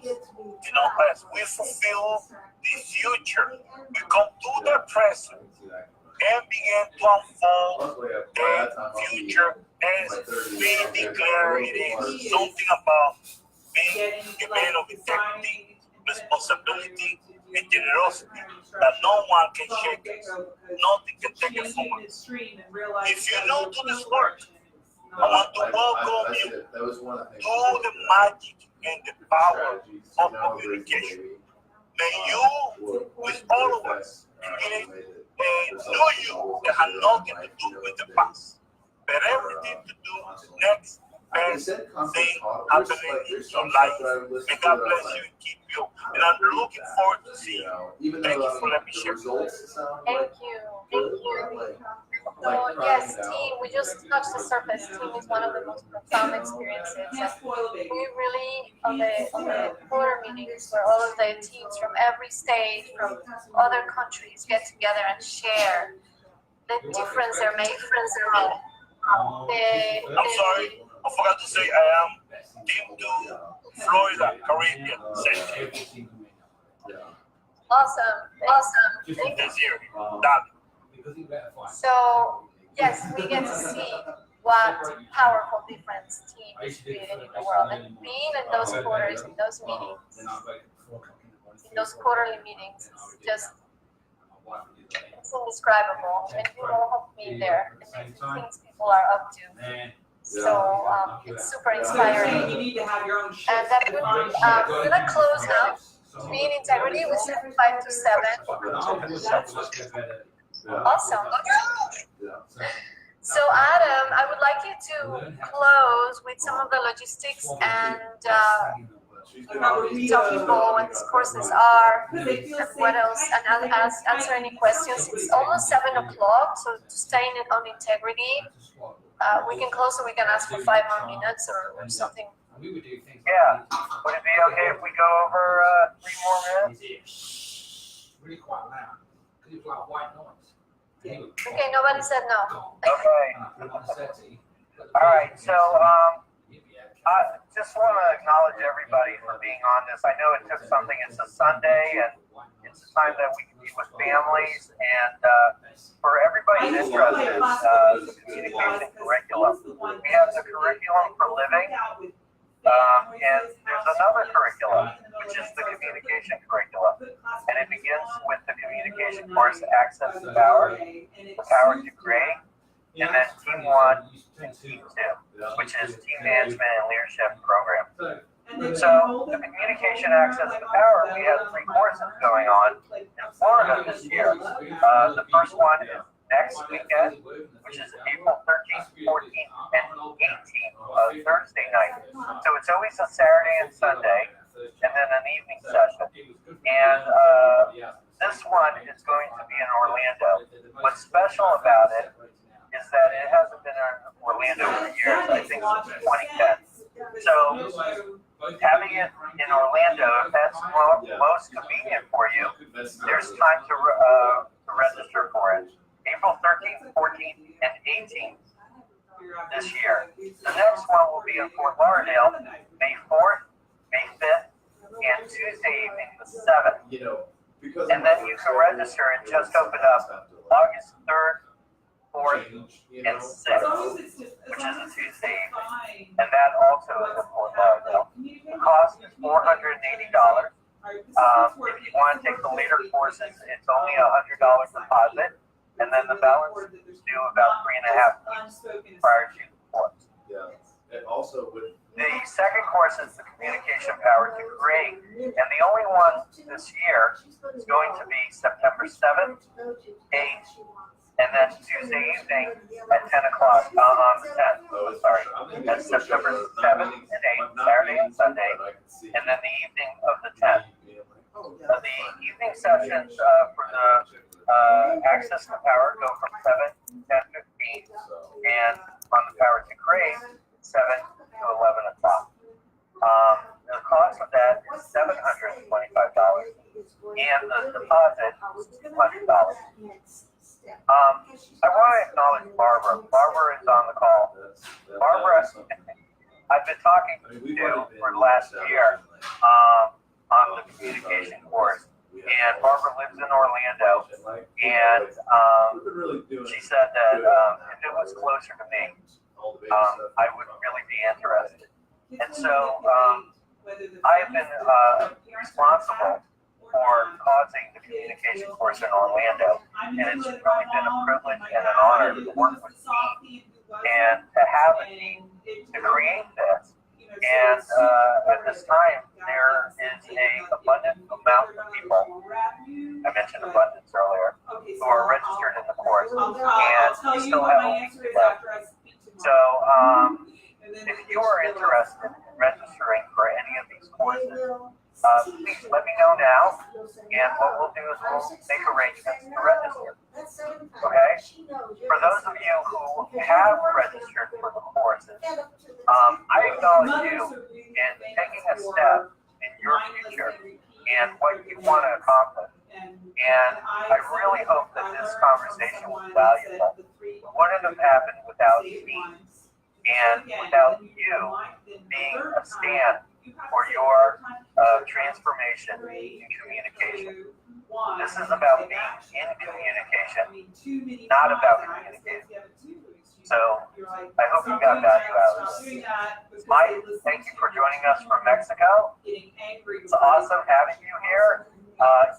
As we fulfill the future, we come to the present and begin to unfold the future as we declare it is. Something about being a man of integrity, responsibility, and generosity that no one can shake us. Nothing can take it from us. If you're new to this work, I want to welcome you to the magic and the power of communication. May you, with all of us, create a new you that has nothing to do with the past. but everything to do with the next best thing happening in your life. May God bless you and keep you. And I'm looking forward to seeing you. Thank you for letting me share. Thank you. Thank you. So yes, team, we just touched the surface. Team is one of the most profound experiences. And we really, on the quarter meetings where all of the teams from every state, from other countries get together and share the difference they're making. I'm sorry, I forgot to say I am Team 2, Florida, Caribbean, Century. Awesome. Thank you. This year, done. So yes, we get to see what powerful difference team is creating in the world, and being in those quarters, in those meetings, in those quarterly meetings, is just it's indescribable. And you all have been there, and the things people are up to. So it's super inspiring. And that would we're gonna close out. Being integrity, we said 5 to 7. Awesome. So Adam, I would like you to close with some of the logistics and tell people what these courses are and what else, and answer any questions. It's almost 7 o'clock, so to stay on integrity, we can close so we can ask for 5 more minutes or something. Yeah. Would it be okay if we go over 3 more minutes? Really quite loud. Because it's like white noise. Okay, nobody said no. Okay. All right, so I just want to acknowledge everybody for being on this. I know it took something. It's a Sunday, and it's a time that we can be with families. And for everybody interested, the communication curriculum. We have the curriculum for living, and there's another curriculum, which is the communication curriculum. And it begins with the communication course, Access to Power, the Power to Create, and then Team 1 and Team 2, which is Team Management and Leadership Program. So the Communication Access to Power, we have 3 courses going on in Florida this year. The first one is next weekend, which is April 13th, 14th, and 18th, Thursday night. So it's always a Saturday and Sunday, and then an evening session. And this one is going to be in Orlando. What's special about it is that it hasn't been in Orlando for years, I think since 2010. So having it in Orlando, if that's most convenient for you, there's time to register for it. April 13th, 14th, and 18th this year. The next one will be in Fort Lauderdale, May 4th, May 5th, and Tuesday evening, the 7th. And then you can register and just open up August 3rd, 4th, and 6th, which is a Tuesday evening. And that also is in Fort Lauderdale. The cost is $480. If you want to take the later courses, it's only $100 deposit. And then the balance is due about 3.5 weeks prior to the course. Yeah. And also with the second course is the Communication Power to Create, and the only one this year is going to be September 7th, 8th, and then Tuesday evening at 10 o'clock on the 10th. Oh, sorry. That's September 7th and 8th, Saturday and Sunday, and then the evening of the 10th. The evening sessions for the Access to Power go from 7 to 10:15, and on the Power to Create, 7 to 11 o'clock. The cost of that is $725, and the deposit is $200. I want to acknowledge Barbara. Barbara is on the call. Barbara, I've been talking to for the last year on the communication course. And Barbara lives in Orlando, and she said that if it was closer to me, I would really be interested. And so I've been responsible for causing the communication course in Orlando, and it's really been a privilege and an honor to work with me and to have a team to create this. And at this time, there is an abundant amount of people, I mentioned abundance earlier, who are registered in the course, and we still have a week left. So if you are interested in registering for any of these courses, please let me know now, and what we'll do is we'll make arrangements to register. Okay? For those of you who have registered for the courses, I acknowledge you in taking a step in your future and what you want to accomplish. And I really hope that this conversation was valuable. It wouldn't have happened without me and without you being a stand for your transformation in communication. This is about being in communication, not about communicating. So I hope you got value out of this. Mike, thank you for joining us from Mexico. It's awesome having you here.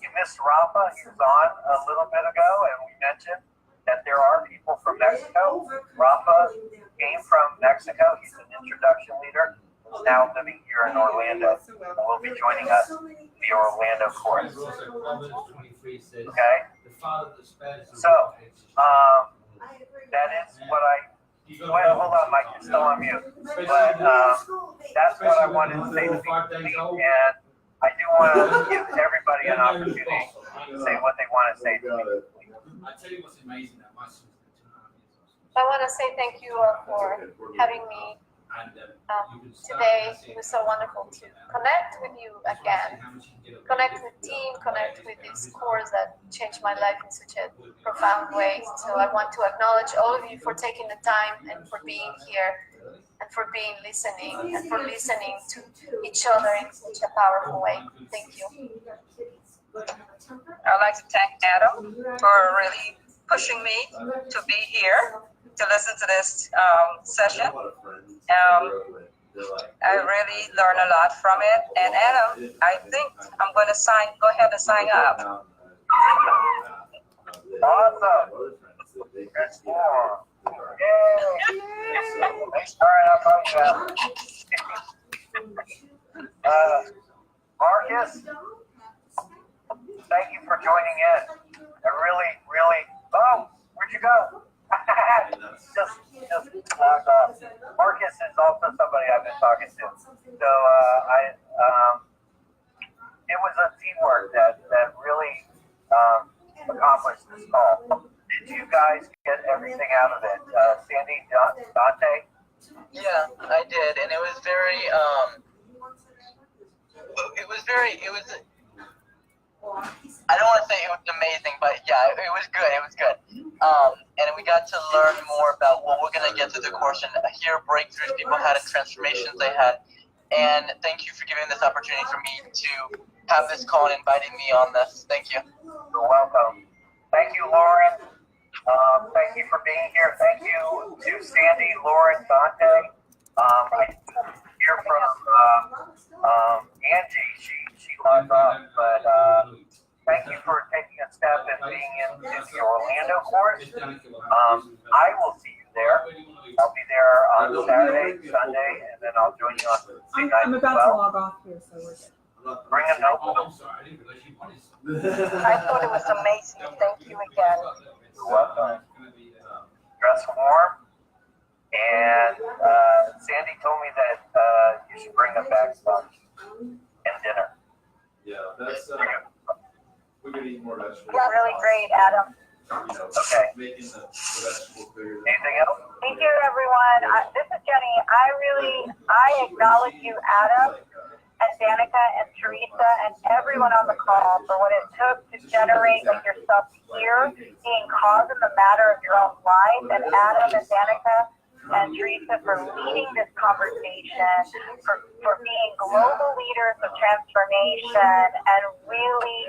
You missed Rafa. He was on a little bit ago, and we mentioned that there are people from Mexico. Rafa came from Mexico. He's an introduction leader. He's now living here in Orlando, and will be joining us the Orlando course. Okay? So, that is what well, hold on, Mike, you're still on mute. But that's what I wanted to say to people, and I do want to give everybody an opportunity to say what they want to say to me. I tell you what's amazing, that my son's been 2.5 years old. I want to say thank you all for having me today. It was so wonderful to connect with you again, connect with team, connect with this course that changed my life in such a profound way. So I want to acknowledge all of you for taking the time and for being here and for being listening and for listening to each other in such a powerful way. Thank you. I'd like to thank Adam for really pushing me to be here to listen to this session. I really learned a lot from it. And Adam, I think I'm going to go ahead and sign up. Awesome. That's more. Yay. All right, I'll call you out. Marcus, thank you for joining in. I really, oh, where'd you go? just logged off. Marcus is also somebody I've been talking to. So it was a teamwork that really accomplished this call. Did you guys get everything out of it? Sandy, Dante? Yeah, I did, and it was very I don't want to say it was amazing, but yeah, it was good. It was good. And we got to learn more about what we're going to get through the course and hear breakthroughs people had and transformations they had. And thank you for giving this opportunity for me to have this call and inviting me on this. Thank you. You're welcome. Thank you, Lauren. Thank you for being here. Thank you to Sandy, Lauren, Dante. I hear from Angie. She logged off, but thank you for taking a step and being into the Orlando course. I will see you there. I'll be there on Saturday, Sunday, and then I'll join you on Tuesday night. I'm about to log off here, so we're good. Bring a notebook. I thought it was amazing. Thank you again. You're welcome. Dress warm. And Sandy told me that you should bring a bag lunch and dinner. Yeah, that's we're gonna eat more vegetables. Really great, Adam. Okay. Making the vegetable clear. Anything else? Thank you, everyone. This is Jenny. I acknowledge you, Adam, and Danica, and Teresa, and everyone on the call for what it took to generate yourself here, being cause in the matter of your own life, and Adam and Danica and Teresa for leading this conversation, for being global leaders of transformation, and really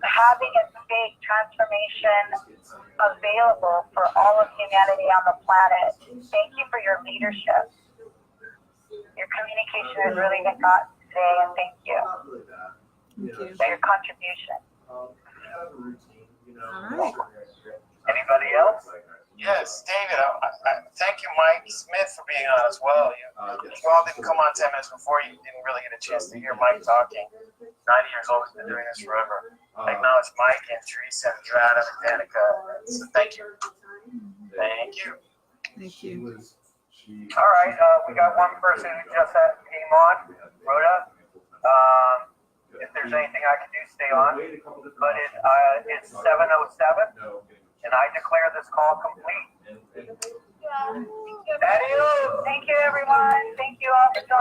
having a big transformation available for all of humanity on the planet. Thank you for your leadership. Your communication has really been gotten today, and thank you for your contribution. All right. Anybody else? Yes, David. I thank you, Mike Smith, for being on as well. You all didn't come on 10 minutes before. You didn't really get a chance to hear Mike talking. 90 years old, he's been doing this forever. I acknowledge Mike and Teresa and Adam and Danica. So thank you. Thank you. Thank you. All right, we got one person who just came on, Rhoda. If there's anything I can do, stay on. But it's 7:07, and I declare this call complete. Thank you, everyone. Thank you all for joining.